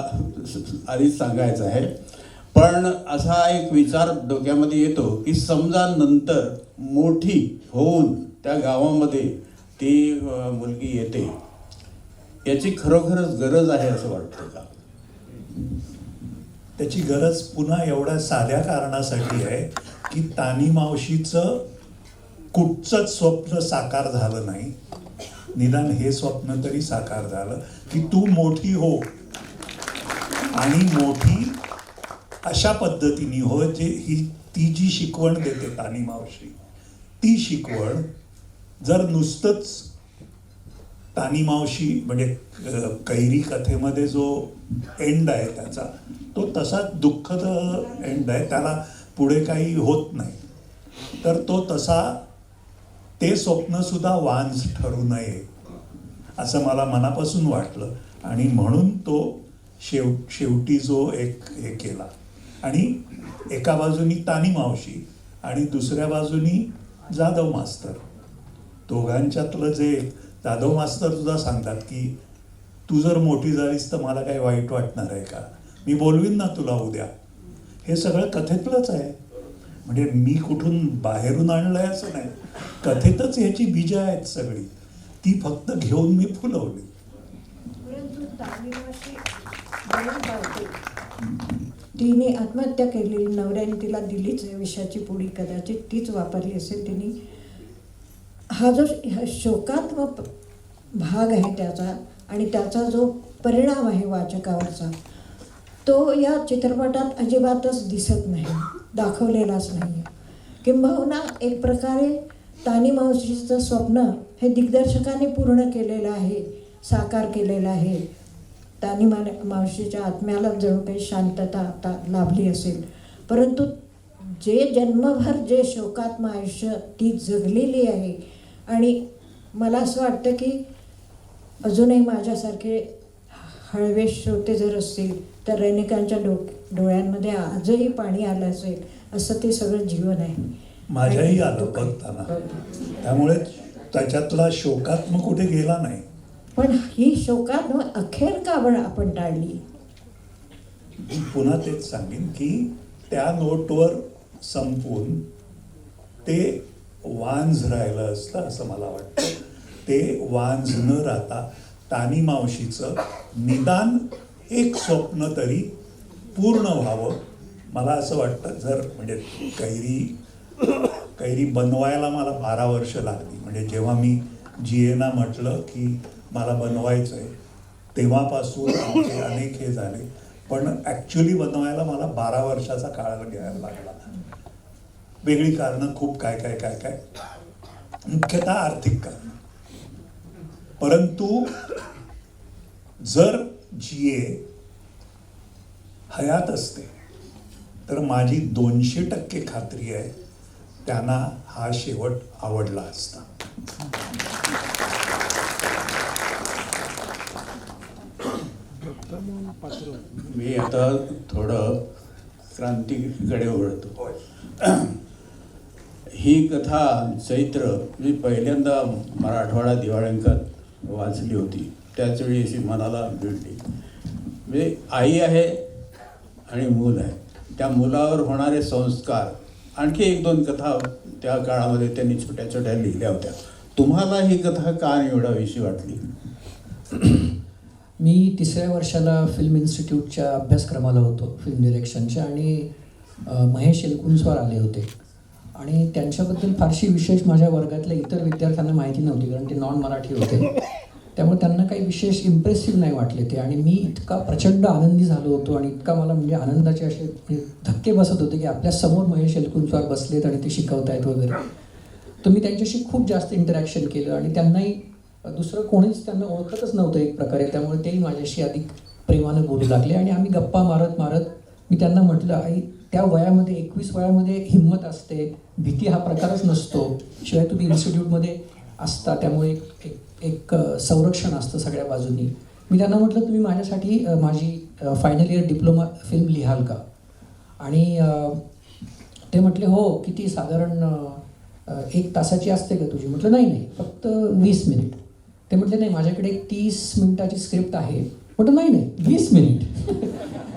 आधीच सांगायचं आहे. पण असा एक विचार डोक्यामध्ये येतो की समजा नंतर मोठी होऊन त्या गावामध्ये ती मुलगी येते, याची खरोखरच गरज आहे असं वाटतं का? त्याची गरज पुन्हा एवढ्या साध्या कारणासाठी आहे की तानी मावशीचं कुठचंच स्वप्न साकार झालं नाही. निदान हे स्वप्न तरी साकार झालं की तू मोठी हो, आणि मोठी अशा पद्धतीने हो जे ती जी शिकवण देते तानी मावशी, ती शिकवण जर नुसतंच तानी मावशी म्हणजे कैरी कथेमध्ये जो एंड आहे त्याचा तो तसाच दुःखद एंड आहे, त्याला पुढे काही होत नाही, तर तो तसा ते स्वप्नसुद्धा वांझ ठरू नये असं मला मनापासून वाटलं. आणि म्हणून तो शेवटी जो एक हे केला. आणि एका बाजूनी तानी मावशी आणि दुसऱ्या बाजूनी जाधव मास्तर, दोघांच्यातलं जे जाधव मास्तर सुद्धा सांगतात की तू जर मोठी झालीस तर मला काही वाईट वाटणार आहे का, मी बोलवीन ना तुला उद्या. हे सगळं कथेतलंच आहे. म्हणजे मी कुठून बाहेरून आणलंय असं नाही, कथेतच ह्याची बीजं आहेत सगळी, ती फक्त घेऊन मी फुलवली. परंतु तामिळवाशी तिने आत्महत्या केलेली, नवऱ्याने तिला दिलीच विषाची पुडी, कदाचित तीच वापरली असेल तिने. हा जो शोकात्मक भाग आहे त्याचा आणि त्याचा जो परिणाम आहे वाचकावरचा, तो या चित्रपटात अजिबातच दिसत नाही, दाखवलेलाच नाही. किंबहुना एक प्रकारे तानी मावशीचं स्वप्न हे दिग्दर्शकाने पूर्ण केलेलं आहे, साकार केलेलं आहे. तानी मावशीच्या आत्म्याला जणू काही शांतता आता लाभली असेल. परंतु जे जन्मभर जे शोकात्म आयुष्य ती जगलेली आहे, आणि मला असं वाटतं की अजूनही माझ्यासारखे हळवे श्रोते जर असतील तर अनेकांच्या डोळ्यांमध्ये आजही पाणी आलं असेल असं ते सगळं जीवन आहे. माझ्याही आलं बघताना, त्यामुळे त्याच्यातला शोकात्म कुठे गेला नाही. पण ही शोकात्म अखेर का आपण टाळली? पुन्हा तेच सांगेन की त्या नोटवर संपून ते वांझ राहिलं असतं असं मला वाटतं. ते वांझ न राहता तानी मावशीचं निदान एक स्वप्न तरी पूर्ण व्हावं. मला असं वाटतं जर म्हणजे कैरी बनवायला मला 12 वर्ष लागली. म्हणजे जेव्हा मी जीएना म्हटलं की मला बनवायचं आहे तेव्हापासून आमचे अनेक हे झाले, पण ॲक्च्युली बनवायला मला 12 वर्षाचा काळ घ्यायला लागला. वेगळी कारणं खूप काय मुख्यतः आर्थिक कारणं. परंतु जर जीए हयात असते तर माझी 200% खात्री आहे त्यांना हा शेवट आवडला असता. मी आता थोडं क्रांतीकडे वळतो. ही कथा चैत्र मी पहिल्यांदा मराठवाडा दिवाळ्यांकात वाचली होती, त्याचवेळी अशी मनाला भिडली. म्हणजे आई आहे आणि मूल आहे, त्या मुलावर होणारे संस्कार आणखी 1-2 कथा त्या काळामध्ये त्यांनी छोट्या छोट्या लिहिल्या होत्या. तुम्हाला ही कथा का निवडावीशी वाटली? मी 3ऱ्या वर्षाला फिल्म इन्स्टिट्यूटच्या अभ्यासक्रमाला होतो फिल्म डिरेक्शनच्या, आणि महेश एलकुंचवार आले होते आणि त्यांच्याबद्दल फारशी विशेष माझ्या वर्गातल्या इतर विद्यार्थ्यांना माहिती नव्हती, कारण ते नॉन मराठी होते. त्यामुळे त्यांना काही विशेष इम्प्रेसिव्ह नाही वाटले ते. आणि मी इतका प्रचंड आनंदी झालो होतो आणि इतका मला म्हणजे आनंदाचे असे धक्के बसत होते की आपल्या समोर महेश एलकुंचवार बसलेत आणि ते शिकवतायत वगैरे. तर मी त्यांच्याशी खूप जास्त इंटरॅक्शन केलं आणि त्यांनाही दुसरं कोणीच त्यांना ओळखतच नव्हतं एक प्रकारे, त्यामुळे तेही माझ्याशी अधिक प्रेमानं बोलू लागले. आणि आम्ही गप्पा मारत मारत मी त्यांना म्हटलं, आई त्या वयामध्ये 21 वयामध्ये हिंमत असते, भीती हा प्रकारच नसतो, शिवाय तुम्ही इन्स्टिट्यूटमध्ये असता त्यामुळे एक संरक्षण असतं सगळ्या बाजूंनी. मी त्यांना म्हटलं, तुम्ही माझ्यासाठी माझी फायनल इयर डिप्लोमा फिल्म लिहाल का? आणि ते म्हटले, हो, किती साधारण 1 तासाची असते का तुझी? म्हटलं नाही, फक्त 20 मिनिट. ते म्हटले, नाही, माझ्याकडे एक 30 मिनिटाची स्क्रिप्ट आहे. म्हटलं नाही 20 minute.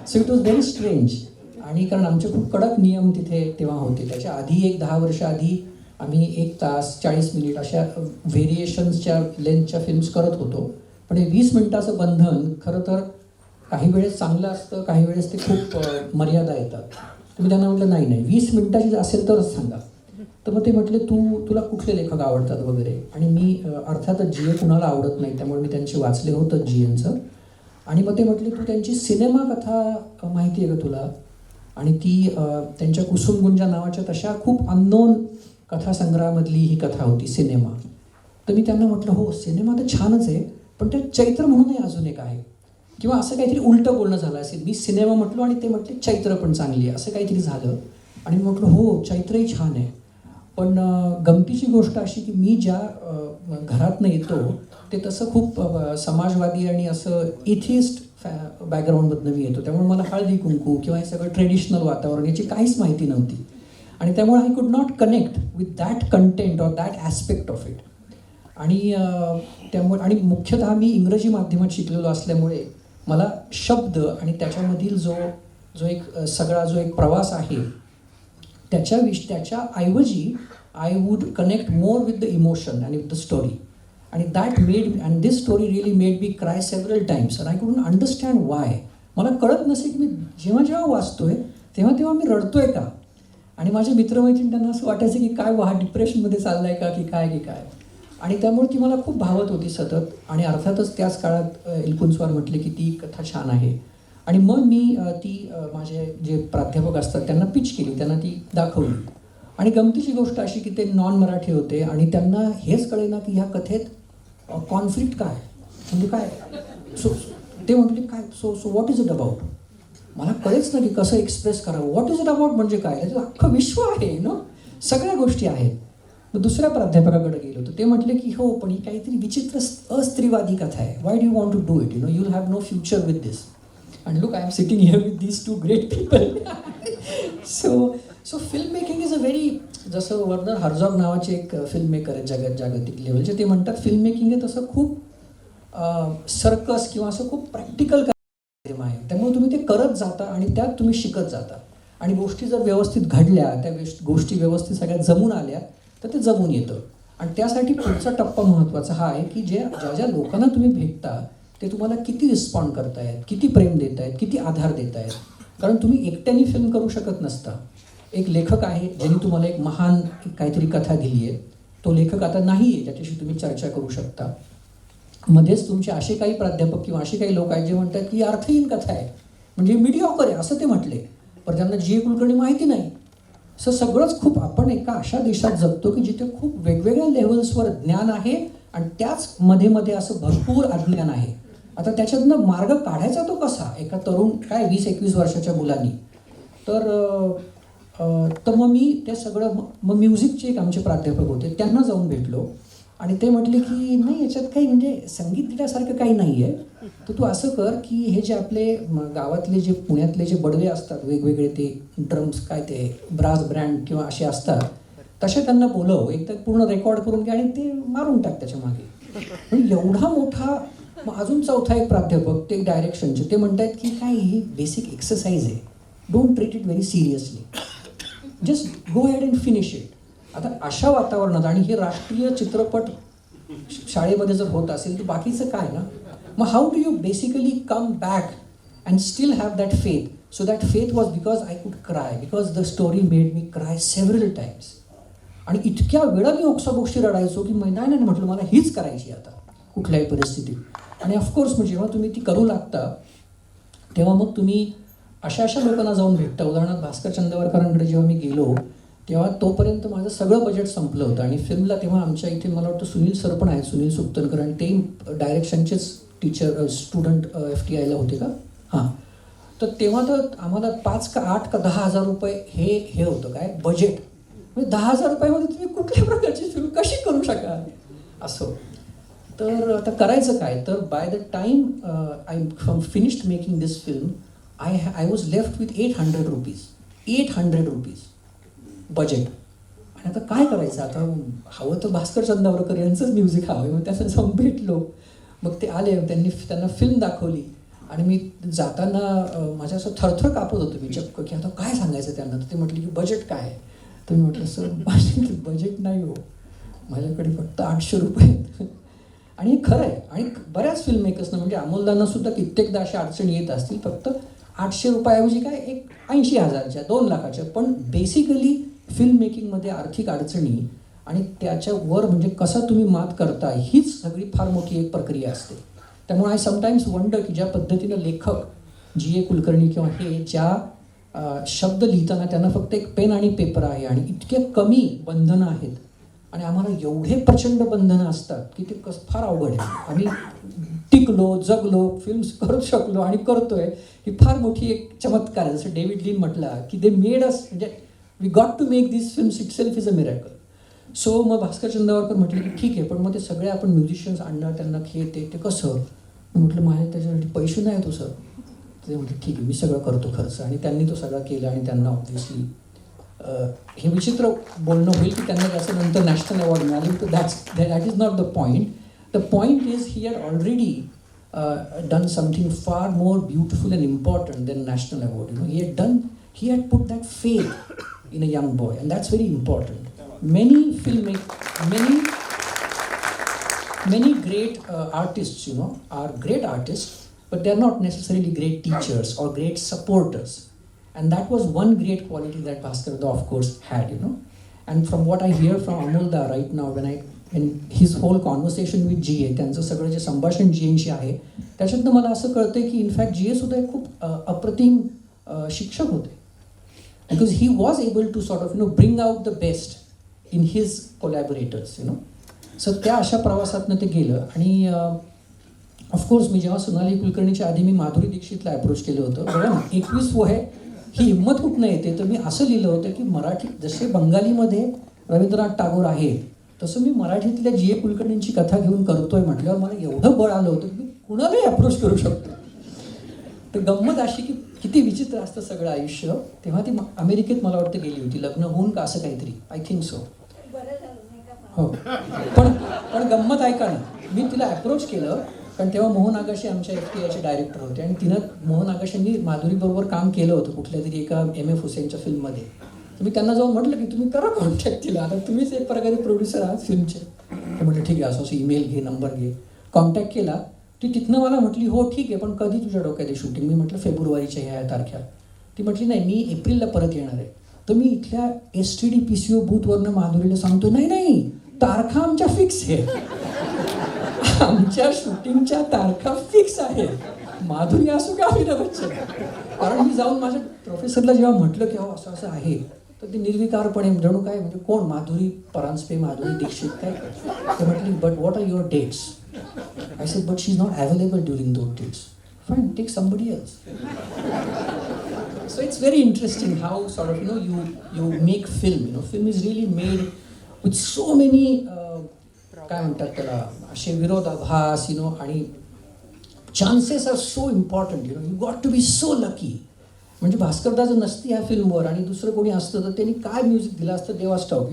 So it was very strange. आणि कारण आमचे खूप कडक नियम तिथे तेव्हा होते. त्याच्या आधी 10 वर्ष आधी आम्ही 1 तास 40 मिनिट अशा व्हेरिएशन्सच्या लेंथच्या फिल्म्स करत होतो. पण हे 20 मिनिटाचं बंधन खरं तर काही वेळेस चांगलं असतं, काही वेळेस ते खूप मर्यादा येतात. तुम्ही त्यांना म्हटलं नाही 20 मिनिटाची असेल तरच सांगा. तर मग ते म्हटले, तुला कुठले लेखक आवडतात वगैरे. आणि मी अर्थातच जी ए कुणाला आवडत नाही, त्यामुळे मी त्यांचे वाचले होतं जी एनचं. आणि मग ते म्हटले, तू त्यांची सिनेमा कथा माहिती आहे का तुला? आणि ती त्यांच्या कुसुमगुंजा नावाच्या तशा खूप अननोन कथासंग्रहामधली ही कथा होती, सिनेमा. तर मी त्यांना म्हटलं, हो, सिनेमा तर छानच आहे, पण ते चैत्र म्हणूनही अजून एक आहे. किंवा असं काहीतरी उलटं बोलणं झालं असेल. मी सिनेमा म्हटलो आणि ते म्हटले चैत्र पण चांगली आहे, असं काहीतरी झालं. आणि मी म्हटलं, हो, चैत्रही छान आहे. पण गमतीची गोष्ट अशी की मी ज्या घरातनं येतो ते तसं खूप समाजवादी आणि असं इथिस्ट बॅकग्राऊंडमधनं मी येतो. त्यामुळे मला हळदी कुंकू किंवा हे सगळं ट्रेडिशनल वातावरण याची काहीच माहिती नव्हती. आणि त्यामुळे I could not connect with that content or that aspect of it. आणि त्यामुळे आणि मुख्यतः मी इंग्रजी माध्यमात शिकलेलो असल्यामुळे मला शब्द आणि त्याच्यामधील जो एक प्रवास आहे त्याच्याऐवजी I would connect more with the emotion आणि विथ द स्टोरी. आणि this story really made me cry several times and I couldn't understand why. मला कळत नसे की मी जेव्हा वाचतोय तेव्हा मी रडतोय का? आणि माझे मित्रमैत्रिणी त्यांना असं वाटायचं की काय हा डिप्रेशनमध्ये चाललाय का की काय. आणि त्यामुळे ती मला खूप भावत होती सतत. आणि अर्थातच त्याच काळात एलकुंचवार म्हटले की ती कथा छान आहे. आणि मग मी ती माझे जे प्राध्यापक असतात त्यांना पिच केली, त्यांना ती दाखवली. आणि गमतीची गोष्ट अशी की ते नॉन मराठी होते आणि त्यांना हेच कळेना की ह्या कथेत कॉन्फ्लिक्ट काय, म्हणजे काय. सो ते म्हटले, काय so what is it about? मला कळेच ना की कसं एक्सप्रेस करावं. व्हॉट इज इट अबाउट म्हणजे काय? त्याचं अख्खं विश्व आहे ना, सगळ्या गोष्टी आहेत. मग दुसऱ्या प्राध्यापकाकडे गेलो होतो. ते म्हटले की हो, पण ही काहीतरी विचित्र अस्त्रीवादी कथा आहे. Why do you want to do it? You will have no future with this. And look, I am sitting here with these 2 great people. so filmmaking is a very, जसं वर्नर हर्झॉग नावाचे एक फिल्म मेकर आहेत जागतिक लेवलचे, ते म्हणतात film making आहे तसं खूप सर्कस किंवा असं खूप प्रॅक्टिकल कार्यक्रम आहे. त्यामुळे तुम्ही ते करत जाता आणि त्यात तुम्ही शिकत जाता. आणि गोष्टी जर व्यवस्थित घडल्या, त्या गोष्टी व्यवस्थित सगळ्या जमून आल्या तर ते जमून येतं. आणि त्यासाठी पुढचा टप्पा महत्त्वाचा हा आहे की ज्या लोकांना तुम्ही भेटता ते तुम्हाला किती रिस्पॉन्ड करतायत, किती प्रेम देत आहेत, किती आधार देत आहेत. कारण तुम्ही एकट्याने फिल्म करू शकत नसता. एक लेखक आहे ज्यांनी तुम्हाला एक महान काहीतरी कथा दिली आहे, तो लेखक आता नाही आहे ज्याच्याशी तुम्ही चर्चा करू शकता. मध्येच तुमचे असे काही प्राध्यापक किंवा असे काही लोक आहेत जे म्हणतात की अर्थहीन कथा आहे, म्हणजे मीडिऑकर आहे असं ते म्हटले. पण त्यांना जी ए कुलकर्णी माहिती नाही. असं सगळंच खूप, आपण एका अशा देशात जगतो की जिथे खूप वेगवेगळ्या लेव्हल्सवर ज्ञान आहे आणि त्याच मध्ये असं भरपूर अज्ञान आहे. आता त्याच्यातनं मार्ग काढायचा तो कसा? एका तरुण 20-21 वर्षाच्या मुलांनी. तर मग मी ते सगळं, मग म्युझिकचे एक आमचे प्राध्यापक होते, त्यांना जाऊन भेटलो. आणि ते म्हटले की नाही, याच्यात काही म्हणजे संगीत दिल्यासारखं काही नाही आहे. तर तू असं कर की हे जे आपले गावातले जे पुण्यातले जे बडवे असतात वेगवेगळे, ते ड्रम्स काय ते ब्रास ब्रँड किंवा असे असतात, तसे त्यांना बोलव, एकदा पूर्ण रेकॉर्ड करून घ्या आणि ते मारून टाक त्याच्या मागे. पण एवढा मोठा. मग अजून चौथा एक प्राध्यापक, ते डायरेक्शनचे, ते म्हणतात की काय ही बेसिक एक्सरसाइज आहे, don't treat it very seriously. Just go head and finish it. आता अशा वातावरणात आणि हे राष्ट्रीय चित्रपट शाळेमध्ये जर होत असेल तर बाकीचं काय ना. मग how do you basically come back and still have that faith. So that faith was because I could cry, because the story made me cry several times. आणि इतक्या वेळा मी ओक्साबोक्शी रडायचो की नाही म्हटलं मला हीच करायची आता कुठल्याही परिस्थितीत. आणि ऑफकोर्स मग जेव्हा तुम्ही ती करू लागता तेव्हा मग तुम्ही अशा लोकांना जाऊन भेटता. उदाहरणार्थ भास्कर चंदवरकरांकडे जेव्हा मी गेलो तेव्हा तोपर्यंत माझं सगळं बजेट संपलं होतं. आणि फिल्मला तेव्हा आमच्या इथे मला वाटतं सुनील सर पण आहेत, सुनील सुक्तनकर, आणि ते डायरेक्शनचेच टीचर स्टुडंट FTIला होते का. हां, तर तेव्हा तर आम्हाला 5 का 8 का 10 हजार रुपये हे होतं काय बजेट. म्हणजे 10 हजार रुपयामध्ये तुम्ही कुठल्या प्रकारची फिल्म कशी करू शकाल असं. तर आता करायचं काय. तर by the time I finished making this film I was left with 800 rupees budget. आणि आता काय करायचं. आता हवं तर भास्कर चंदावरकर यांचंच म्युझिक हवं. मग त्यांना जाऊन भेटलो. मग ते आले, त्यांना फिल्म दाखवली. आणि मी जाताना माझ्या असं थरथर कापत होतो मी चक्क की आता काय सांगायचं त्यांना. तर ते म्हटले की बजेट काय आहे. तर मी म्हटलं सर माझ्याकडे बजेट नाही हो, माझ्याकडे फक्त 800 रुपये आहेत. आणि हे खरं आहे. आणि बऱ्याच फिल्म मेकर्सना म्हणजे अमोलदांना सुद्धा कित्येकदा अशा अडचणी येत असतील. फक्त 800 रुपयाऐवजी काय एक 80,000च्या 2 लाखाच्या. पण बेसिकली फिल्म मेकिंगमध्ये आर्थिक अडचणी आणि त्याच्यावर म्हणजे कसं तुम्ही मात करता हीच सगळी फार मोठी एक प्रक्रिया असते. त्यामुळे आय समटाईम्स वंडर की ज्या पद्धतीनं लेखक GA कुलकर्णी किंवा हे ज्या शब्द लिहिताना त्यांना फक्त एक पेन आणि पेपर आहे आणि इतके कमी बंधनं आहेत. आणि आम्हाला एवढे प्रचंड बंधनं असतात की ते फार अवघड आहे. आम्ही टिकलो, जगलो, फिल्म्स करू शकलो आणि करतोय ही फार मोठी एक चमत्कार आहे. जसं डेव्हिड लीन म्हटला की दे मेड अस, म्हणजे we got to make this films itself is a miracle. So मग भास्कर चंदावरकर म्हटले की ठीक आहे, पण मग ते सगळे आपण म्युझिशियन्स आणणार, त्यांना ते कसं. मी म्हटलं माझ्या त्याच्यासाठी पैसे नाही तो सर. ते म्हटलं ठीक आहे मी सगळं करतो खर्च. आणि त्यांनी तो सगळा केला. आणि त्यांना ऑब्व्हियसली हे विचित्र बोलणं होईल की त्यांना त्याचं नंतर नॅशनल अवॉर्ड मिळाले. तर that is not the point. The point is he had already done something far more beautiful and important than national award. He had put that faith in a young boy, and that's very important. Many great artists, are great artists, but they're not necessarily great teachers or great supporters. And that was one great quality that Bhaskarda, of course, had, And from what I hear from Amolda right now, when his whole conversation with GA, त्यांचं सगळं जे संभाषण GAंशी आहे, त्याच्यातनं मला असं कळतंय की इनफॅक्ट GA सुद्धा एक खूप अप्रतिम शिक्षक होते. Because he was able to sort of, bring out the best in his collaborators, So त्या अशा प्रवासातनं ते गेलं. आणि ऑफकोर्स मी जेव्हा सोनाली कुलकर्णीच्या आधी मी माधुरी दीक्षितला अप्रोच केलं होतं. बघा ना, 21 वय ही हिंमत कुठनं येते. तर मी असं लिहिलं होतं की मराठी जसे बंगालीमध्ये रवींद्रनाथ टागोर आहेत तसं मी मराठीतल्या GA कुलकर्णींची कथा घेऊन करतोय म्हटल्यावर मला एवढं बळ आलं होतं की मी कुणालाही अप्रोच करू शकतो. तर गंमत अशी की किती विचित्र असतं सगळं आयुष्य. तेव्हा ती अमेरिकेत मला वाटतं गेली होती लग्न होऊन का असं काहीतरी, आय थिंक सो. हो, पण गंमत ऐका ना, मी तिला अप्रोच केलं कारण तेव्हा मोहन आगाशे आमच्या FTIचे डायरेक्टर होते. आणि तिनं मोहन आगाशेंनी माधुरीबरोबर काम केलं होतं कुठल्या तरी एका MF हुसेनच्या फिल्ममध्ये. तर मी त्यांना जाऊन म्हटलं की तुम्ही करा कॉन्टॅक्ट तिला, आता तुम्हीच एक प्रकारे प्रोड्युसर आहात फिल्मचे. तर म्हटलं ठीक आहे, असं ईमेल घे, नंबर घे. कॉन्टॅक्ट केला. ती तिथनं मला म्हटली हो ठीक आहे, पण कधी तुझ्या डोक्यात आहे शूटिंग. मी म्हटलं फेब्रुवारीच्या ह्या तारख्या. ती म्हटली नाही मी एप्रिलला परत येणार आहे. तर मी इथल्या STD PCO बूथवरनं माधुरीला सांगतो नाही तारखा आमच्या फिक्स आहे, आमच्या शूटिंगच्या तारखा फिक्स आहे, माधुरी असू का अमिताभ बच्चन. कारण मी जाऊन माझ्या प्रोफेसरला जेव्हा म्हटलं की हो असं असं आहे तर ते निर्विकारपणे जणू काय म्हणजे कोण माधुरी परांजपे, माधुरी दीक्षित काय. ते म्हटली but what are your dates. I said, but she's not available during those dates. Fine, take somebody else. So it's very interesting how sort of, you make film. Film is really made with so many, काय म्हणतात त्याला, असे विरोधाभास, आणि chances are so important. You got to be so lucky. म्हणजे भास्करदा जर नसती ह्या फिल्मवर आणि दुसरं कोणी असतं तर त्यांनी काय म्युझिक दिलं असतं देवाच ठाऊक.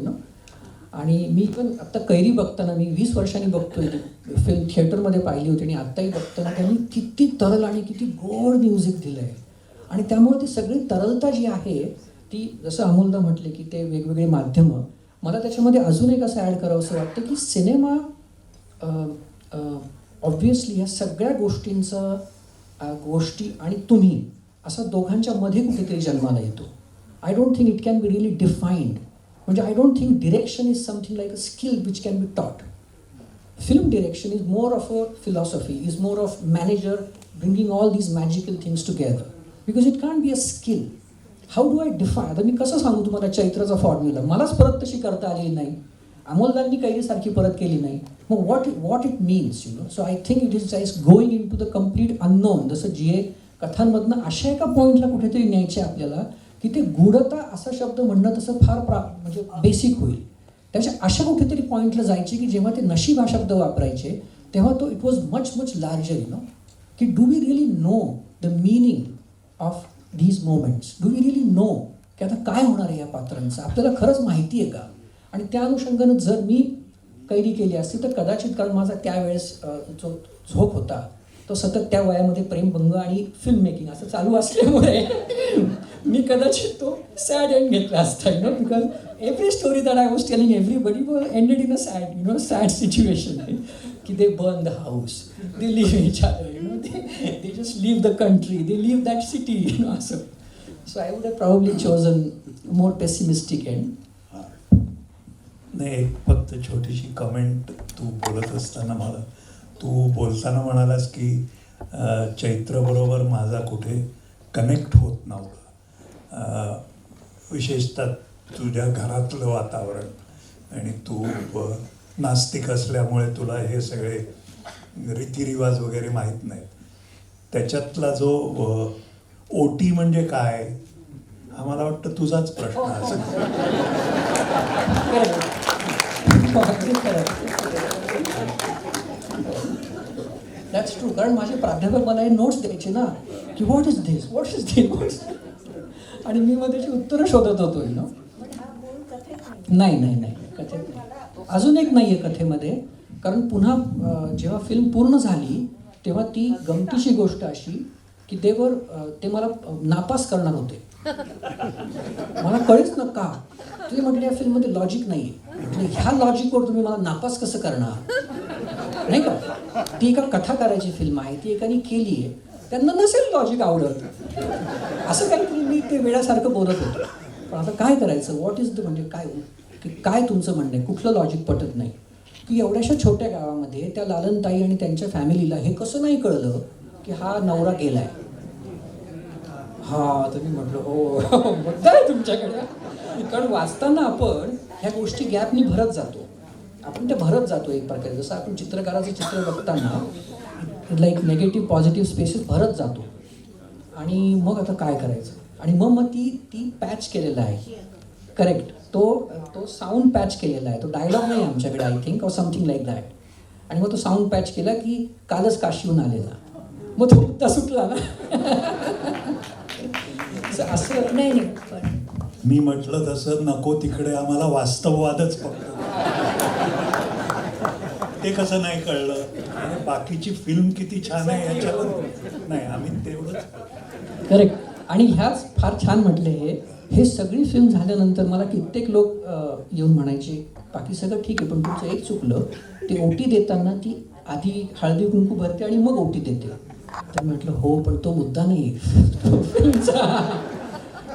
आणि मी पण आत्ता कैरी बघताना मी 20 वर्षांनी बघतोय ती फिल्म, थिएटरमध्ये पाहिली होती आणि आत्ताही बघताना त्यांनी किती तरल आणि किती गोड म्युझिक दिलं आहे. आणि त्यामुळे ती सगळी तरलता जी आहे ती जसं अमोलदा म्हटले की ते वेगवेगळे माध्यमं, मला त्याच्यामध्ये अजून एक असं ॲड करावं असं वाटतं की सिनेमा ऑब्व्हियसली ह्या सगळ्या गोष्टींचं गोष्टी आणि तुम्ही असा दोघांच्या मध्ये कुठेतरी जन्माला येतो. I don't think it can be really defined. म्हणजे I don't think direction is something like a skill which can be taught. Film direction is more of a philosophy, is more of manager bringing all these magical things together. Because it can't be a skill. How do I define? आता मी कसं सांगू तुम्हाला चैत्राचा formula? मलाच परत तशी करता आलेली नाही. अमोलदांनी कैरीसारखी परत केली नाही. मग what it means, you know? So I think it is just going into the complete unknown. जसं GA कथांमधनं अशा एका पॉईंटला कुठेतरी न्यायचे आपल्याला की ते गूढता असा शब्द म्हणणं तसं फार म्हणजे बेसिक होईल. त्याच्या अशा कुठेतरी पॉईंटला जायचे की जेव्हा ते नशीब हा शब्द वापरायचे तेव्हा तो it was much larger, you know, की do we really know the meaning of these moments. Do we really know की आता काय होणार आहे या पात्रांचं, आपल्याला खरंच माहिती आहे का. आणि त्या अनुषंगानं जर मी कैरी केली असती तर कदाचित, कारण माझा त्यावेळेस जो झोक होता तो सतत त्या वयामध्ये प्रेमभंग आणि फिल्म मेकिंग असं चालू असल्यामुळे मी कदाचित तो सॅड एंड घेतला असता, you know, because every story that I was telling everybody ended in a sad, you know, sad situation. की they burn the house, they leave each other, you know, they just leave the country, they leave that city, you know, असं. So I would have probably chosen more pessimistic end. नाही, एक फक्त छोटीशी comment. तू बोलत असताना तू बोलताना म्हणालास की चैत्रबरोबर माझा कुठे कनेक्ट होत नव्हता, विशेषतः तुझ्या घरातलं वातावरण, आणि तू नास्तिक असल्यामुळे तुला हे सगळे रीतिरिवाज वगैरे माहीत नाहीत. त्याच्यातला जो ओटी म्हणजे काय हा मला वाटतं तुझाच प्रश्न असेल. That's true. कारण माझे प्राध्यापक मला हे नोट्स द्यायचे ना की what is this, what is this, आणि मी मग त्याची उत्तरं शोधत होतो, यू नो. नाही कथेत नाही. अजून एक नाही आहे कथेमध्ये. कारण पुन्हा जेव्हा फिल्म पूर्ण झाली तेव्हा ती गमतीची गोष्ट अशी की ते मला नापास करणार होते. मला कळेच ना का. ते म्हटले या फिल्ममध्ये लॉजिक नाही आहे. म्हटलं ह्या लॉजिकवर तुम्ही मला नापास कसं करणार, नाही का. ती एका कथाकाराची फिल्म आहे, ती एकाने केली आहे, त्यांना नसेल लॉजिक आवडत, असं काहीतरी मी ते वेळासारखं बोलत होतो. पण आता काय करायचं, व्हॉट इज द, म्हणजे काय तुमचं म्हणणं आहे, कुठलं लॉजिक पटत नाही. की एवढ्याशा छोट्या गावामध्ये त्या लालनताई आणि त्यांच्या फॅमिलीला हे कसं नाही कळलं की हा नवरा गेलाय. हा, तर मी म्हटलं हो मुद्दा आहे तुमच्याकडे. कारण वाचताना आपण ह्या गोष्टी गॅपनी भरत जातो, आपण ते भरत जातो एक प्रकारे. जसं आपण चित्रकाराचं चित्र बघताना लाईक निगेटिव्ह पॉझिटिव्ह स्पेसेस भरत जातो. आणि मग आता काय करायचं, आणि मग ती पॅच केलेला आहे. करेक्ट. तो साऊंड पॅच केलेला आहे. तो डायलॉग नाही आमच्याकडे, I think, or something like that. आणि मग तो साऊंड पॅच केला की कालच काशीहून आलेला, मग तो मुद्दा सुटला ना. असं नाही. मी म्हटलं तसं नको तिकडे आम्हाला वास्तववादच फक्त. ते कसं नाही कळलं, आणि बाकीची फिल्म किती छान आहे याच्यावर नाही, आम्ही तेवढंच. करेक्ट. आणि ह्याच फार छान म्हटले. हे सगळी फिल्म झाल्यानंतर मला कित्येक लोक येऊन म्हणायचे बाकी सगळं ठीक आहे पण तुमचं एक चुकलं, ते ओटी देताना ती आधी हळदी कुंकू भरते आणि मग ओटी देते. तर म्हटलं हो पण तो मुद्दा नाही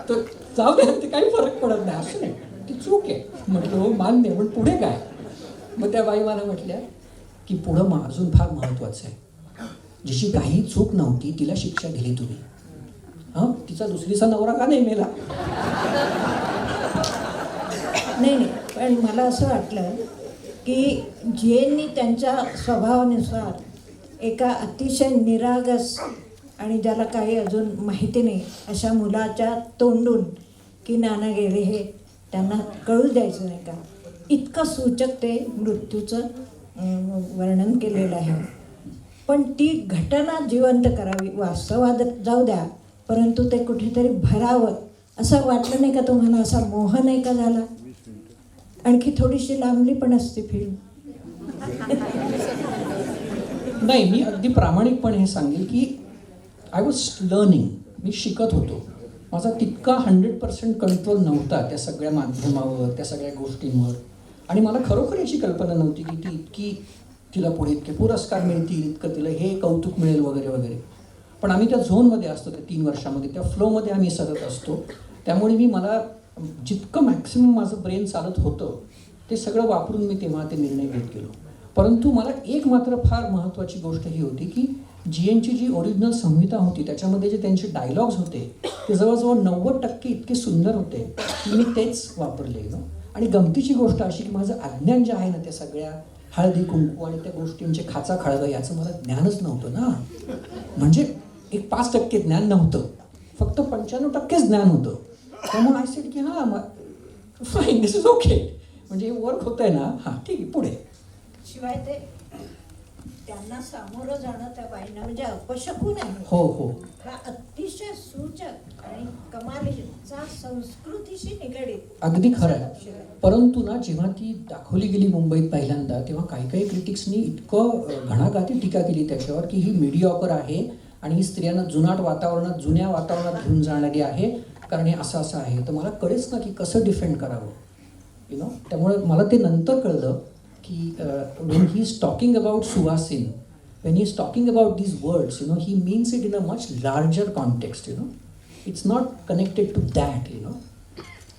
तो जाऊ दे, ते काही फरक पडत नाही, असं नाही, ती चूक आहे. म्हटलं हो मान्य, पण पुढे काय. मग त्या बाई मला म्हटल्या की पुढं अजून फार महत्त्वाचं आहे, जिची काही चूक नव्हती तिला शिक्षा दिली तुम्ही. हां, तिचा दुसरीचा नवरा का नाही मेला. नाही, पण मला असं वाटलं की जेनी त्यांच्या स्वभावानुसार एका अतिशय निरागस आणि ज्याला काही अजून माहिती नाही अशा मुलाच्या तोंडून की नाना गेले हे त्यांना कळू द्यायचं नाही का, इतकं सूचक ते मृत्यूचं वर्णन केलेलं आहे. पण ती घटना जिवंत करावी, वास्तवात जाऊ द्या, परंतु ते कुठेतरी भरावं असं वाटलं नाही का तुम्हाला, असा मोह नाही का झाला. आणखी थोडीशी लांबली पण असते फिल्म. नाही, मी अगदी प्रामाणिकपणे हे सांगेल की आय वॉज लर्निंग, मी शिकत होतो. माझा तितका 100% कंट्रोल नव्हता त्या सगळ्या माध्यमावर, त्या सगळ्या गोष्टींवर. आणि मला खरोखर याची कल्पना नव्हती की ती इतकी, तिला पुढे इतके पुरस्कार मिळतील, इतकं तिला हे कौतुक मिळेल वगैरे वगैरे. पण आम्ही त्या झोनमध्ये असतो, त्या 3 वर्षामध्ये त्या फ्लोमध्ये आम्ही सतत असतो. त्यामुळे मला जितकं मॅक्सिमम माझं ब्रेन चालत होतं ते सगळं वापरून मी तेव्हा ते निर्णय घेत गेलो. परंतु मला एक मात्र फार महत्त्वाची गोष्ट ही होती की GNची जी ओरिजिनल संहिता होती त्याच्यामध्ये जे त्यांचे डायलॉग्स होते ते जवळजवळ 90% इतके सुंदर होते की मी तेच वापरले. आणि गमतीची गोष्ट अशी की माझं अज्ञान जे आहे ना, त्या सगळ्या हळदी कुंकू आणि त्या गोष्टींचे खाचा खळगा याचं मला ज्ञानच नव्हतं ना. म्हणजे एक 5% ज्ञान नव्हतं, फक्त 95% ज्ञान होतं. त्यामुळे आय सेड की हां फाईन, दिस इज ओके, म्हणजे वर्क होत आहे ना, हां ठीक आहे पुढे. शिवाय ते त्यांना सामोरं जाणं त्या बाईंना म्हणजे अपशकून आहे. हो हो, हा अतिशय सूचक आणि कमालीचा संस्कृतीशी निगडीत अगदी खरं आहे. परंतु ना, जेव्हा ती दाखवली गेली मुंबईत पहिल्यांदा, तेव्हा काही काही क्रिटिक्सनी इतकं घणाघाती टीका केली त्याच्यावर की ही मीडिऑकर आहे आणि ही स्त्रियांना जुनाट वातावरणात, जुन्या वातावरणात घेऊन जाणारी आहे, कारण हे असं असं आहे. तर मला कळेच ना की कसं डिफेंड करावं, त्यामुळे मला ते नंतर कळलं की when he is talking about सुहासिन, when he is talking about these words, he means it in a much larger context. It's not connected to that.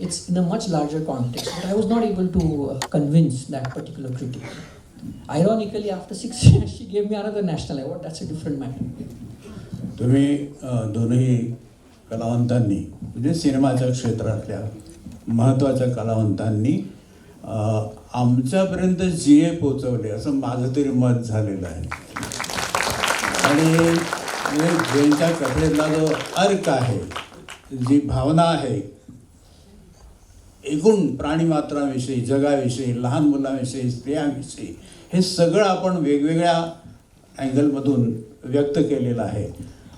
It's in a much larger context. But I was not able to convince that particular critic. Ironically, after 6 years, she gave me another national award. That's a different matter. तुम्ही दोनही कलावंतांनी, म्हणजे सिनेमाच्या क्षेत्रातल्या महत्त्वाच्या कलावंतांनी आमच्यापर्यंत GA पोचवले असं माझं तरी मत झालेलं आहे. आणि ज्यांच्या कथेतला जो अर्क आहे, जी भावना आहे, एकूण प्राणीमात्राविषयी, जगाविषयी, लहान मुलांविषयी, स्त्रियांविषयी, हे सगळं आपण वेगवेगळ्या अँगलमधून व्यक्त केलेलं आहे.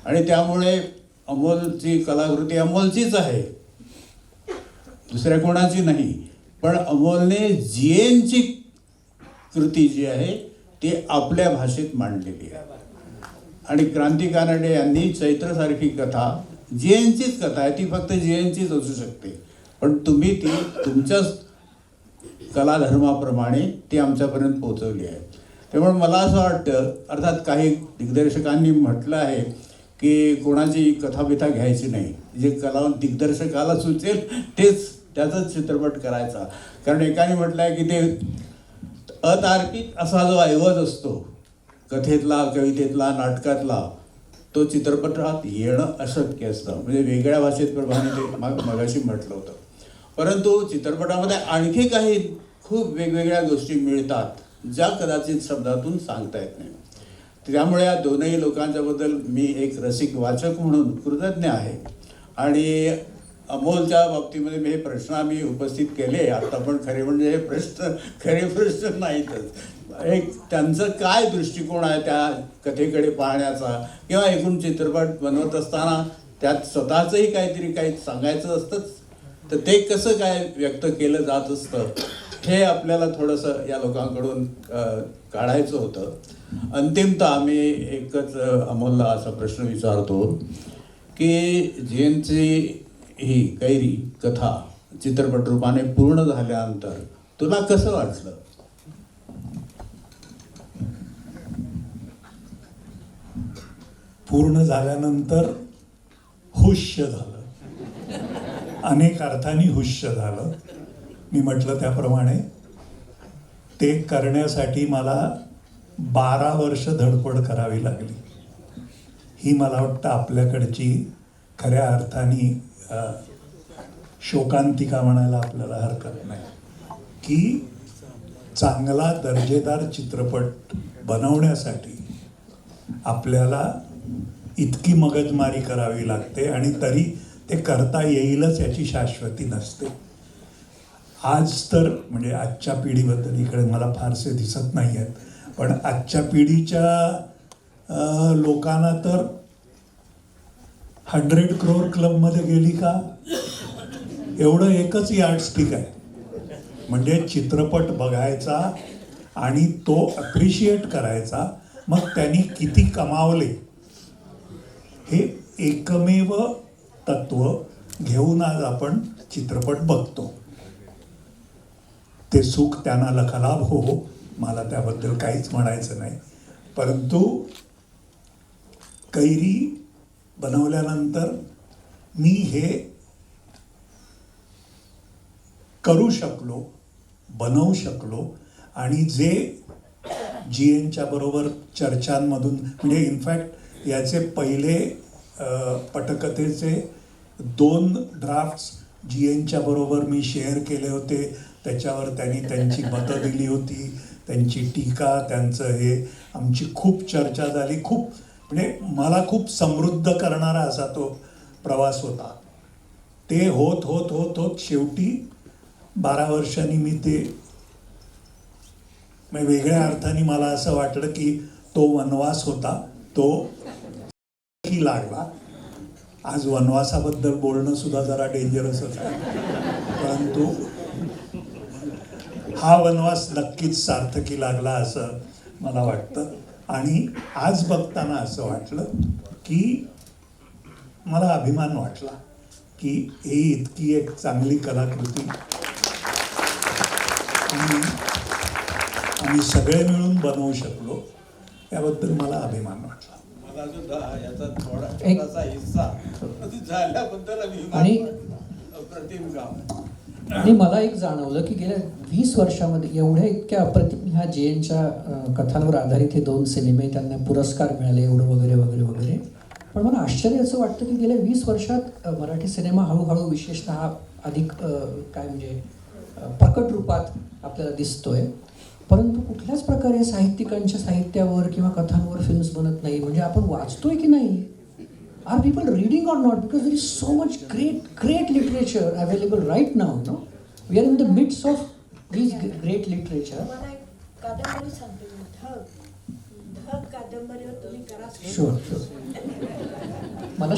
आणि त्यामुळे अमोलची कलाकृती अमोलचीच आहे, दुसऱ्या कोणाची नाही. पण अमोलने GNची कृती जी आहे ती आपल्या भाषेत मांडलेली आहे. आणि क्रांती कानडे यांनी चैत्रसारखी कथा, GNचीच कथा आहे, ती फक्त GNचीच असू शकते, पण तुम्ही ती तुमच्या कलाधर्माप्रमाणे ती आमच्यापर्यंत पोचवली आहे. त्यामुळे मला असं वाटतं, अर्थात काही दिग्दर्शकांनी म्हटलं आहे की कोणाची कथाबिथा घ्यायची नाही, जे दिग्दर्शकाला सुचेल तेच त्याचाच चित्रपट करायचा. कारण एकाने म्हटलं आहे की ते अतार्किक असा जो ऐवज असतो कथेतला, कवितेतला, नाटकातला, तो चित्रपटात येणं अशक्य असतं. म्हणजे वेगळ्या भाषेत प्रभाने ते मगाशी म्हटलं होतं. परंतु चित्रपटामध्ये आणखी काही खूप वेगवेगळ्या गोष्टी मिळतात ज्या कदाचित शब्दातून सांगता येत नाही. त्यामुळे या दोनही लोकांच्याबद्दल मी एक रसिक वाचक म्हणून कृतज्ञ आहे. आणि अमोलच्या बाबतीमध्ये मी हे प्रश्न आम्ही उपस्थित केले आता, पण खरे म्हणजे हे खरे प्रश्न नाहीतच. एक त्यांचं काय दृष्टिकोन आहे त्या कथेकडे पाहण्याचा, किंवा एकूण चित्रपट बनवत असताना त्यात स्वतःचंही काही सांगायचं असतंच, तर ते कसं काय व्यक्त केलं जात असतं हे आपल्याला थोडंसं या लोकांकडून काढायचं होतं. अंतिमतः आम्ही एकच अमोलला असा प्रश्न विचारतो की GNची ही कैरी कथा चित्रपट रूपाने पूर्ण झाल्यानंतर तुला कसं वाटलं? पूर्ण झाल्यानंतर हुश्य झालं, अनेक अर्थाने हुश्य झालं. मी म्हटलं त्याप्रमाणे ते करण्यासाठी मला 12 वर्ष धडपड करावी लागली. ही मला वाटतं आपल्याकडची खऱ्या अर्थाने शोकांतिका म्हणायला आपल्याला हरकत नाही की चांगला दर्जेदार चित्रपट बनवण्यासाठी आपल्याला इतकी मगजमारी करावी लागते आणि तरी ते करता येईलच याची शाश्वती नसते. आज तर म्हणजे आजच्या पिढीबद्दल इकडे मला फारसे दिसत नाही आहेत, पण आजच्या पिढीच्या लोकांना तर 100 crore क्लबमध्ये गेली का एवढं एकच यार्डस्टिक आहे. म्हणजे चित्रपट बघायचा आणि तो अप्रिशिएट करायचा, मग त्यांनी किती कमावले हे एकमेव तत्व घेऊन आज आपण चित्रपट बघतो. ते सुख त्यांना लखालाभ हो, मला त्याबद्दल काहीच म्हणायचं नाही. परंतु कैरी बनवल्यानंतर मी हे करू शकलो, बनवू शकलो आणि जे GNच्या बरोबर चर्चांमधून, म्हणजे इनफॅक्ट याचे पहिले पटकथेचे 2 ड्राफ्ट्स GNच्या बरोबर मी शेअर केले होते. त्याच्यावर त्यांनी त्यांची मतं दिली होती, त्यांची टीका, त्यांचं हे, आमची खूप चर्चा झाली. खूप म्हणजे मला खूप समृद्ध करणारा असा तो प्रवास होता. ते होत होत होत होत शेवटी 12 वर्षांनी मी ते, म्हणजे वेगळ्या अर्थाने मला असं वाटलं की तो वनवास होता तो की लागला. आज वनवासाबद्दल बोलणं सुद्धा जरा डेंजरसच आहे, परंतु हा वनवास नक्कीच सार्थकी लागला असं मला वाटतं. आणि आज बघताना असं वाटलं की मला अभिमान वाटला की ही इतकी एक चांगली कलाकृती आम्ही सगळे मिळून बनवू शकलो, याबद्दल मला अभिमान वाटला. मला सुद्धा याचा एक- थोडासा हिस्सा झाल्याबद्दल आणि अप्रतिम काम. आणि मला एक जाणवलं की गेल्या 20 वर्षामध्ये एवढ्या इतक्या अप्रतिम ह्या JNच्या कथांवर आधारित हे 2 सिनेमे, त्यांना पुरस्कार मिळाले एवढं वगैरे वगैरे वगैरे. पण मला आश्चर्य असं वाटतं की गेल्या 20 वर्षात मराठी सिनेमा हळूहळू विशेषतः अधिक काय म्हणजे प्रकट रूपात आपल्याला दिसतोय. परंतु कुठल्याच प्रकारे साहित्यिकांच्या साहित्यावर किंवा कथांवर फिल्म्स बनत नाही. म्हणजे आपण वाचतोय की नाही, are people reading or not, because there is so much great literature available right now. No, we are in the midst of this great literature. मला एक कादंबरी सांगते मी, धग कादंबरीवर तुम्ही करा. Sure sure. मला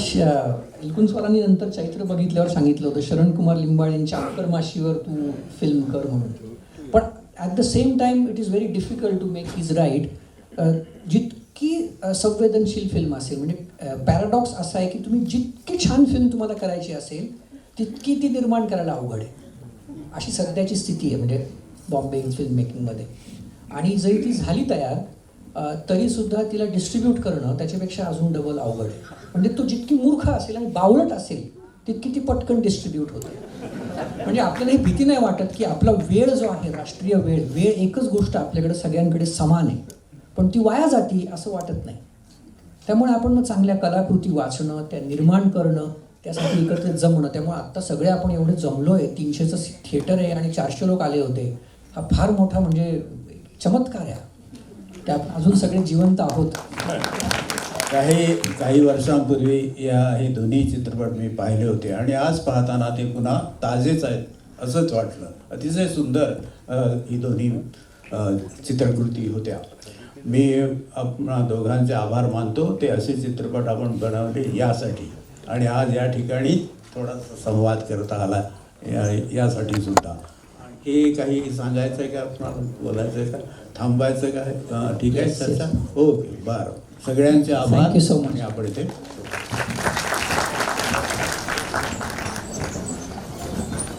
इलकुंचवारांनी नंतर चैत्र बघितल्यावर सांगितलं होतं शरणकुमार लिंबाळेंच्या अक्करमाशीवर तू फिल्म कर म्हणून. पण at the same time it is very difficult to make his right. जितकी संवेदनशील फिल्म असेल, म्हणजे पॅराडॉक्स असा आहे की तुम्ही जितकी छान फिल्म तुम्हाला करायची असेल तितकी ती निर्माण करायला अवघड आहे, अशी सध्याची स्थिती आहे म्हणजे बॉम्बे फिल्म मेकिंगमध्ये. आणि जरी ती झाली तयार तरीसुद्धा तिला डिस्ट्रीब्यूट करणं त्याच्यापेक्षा अजून डबल अवघड आहे. म्हणजे तो जितकी मूर्ख असेल आणि बावळट असेल तितकी ती पटकन डिस्ट्रीब्यूट होते. म्हणजे आपल्याला ही भीती नाही वाटत की आपला वेळ जो आहे, राष्ट्रीय वेळ एकच गोष्ट आपल्याकडे सगळ्यांकडे समान आहे, पण ती वाया जाती असं वाटत नाही. त्यामुळे आपण मग चांगल्या कलाकृती वाचणं, त्या निर्माण करणं, त्यासाठी एकत्र जमणं. त्यामुळे आत्ता सगळे आपण एवढे जमलो आहे, 300चं थिएटर आहे आणि 400 लोक आले होते. हा फार मोठा म्हणजे चमत्कार आहे. त्यात अजून सगळे जिवंत आहोत. काही वर्षांपूर्वी हे दोन्ही चित्रपट मी पाहिले होते आणि आज पाहताना ते पुन्हा ताजेच आहेत असंच वाटलं. अतिशय सुंदर ही दोन्ही चित्रकृती होत्या. मी आपणा दोघांचे आभार मानतो. ते असे चित्रपट आपण बनवले यासाठी, आणि आज या ठिकाणी थोडासा संवाद करता आला यासाठी सुद्धा. हे काही सांगायचं आहे का, आपण बोलायचं आहे का, थांबायचं काय? ठीक आहे चर्चा. ओके, बरं. सगळ्यांचे आभार. Thank you so much. आणि आपण इथे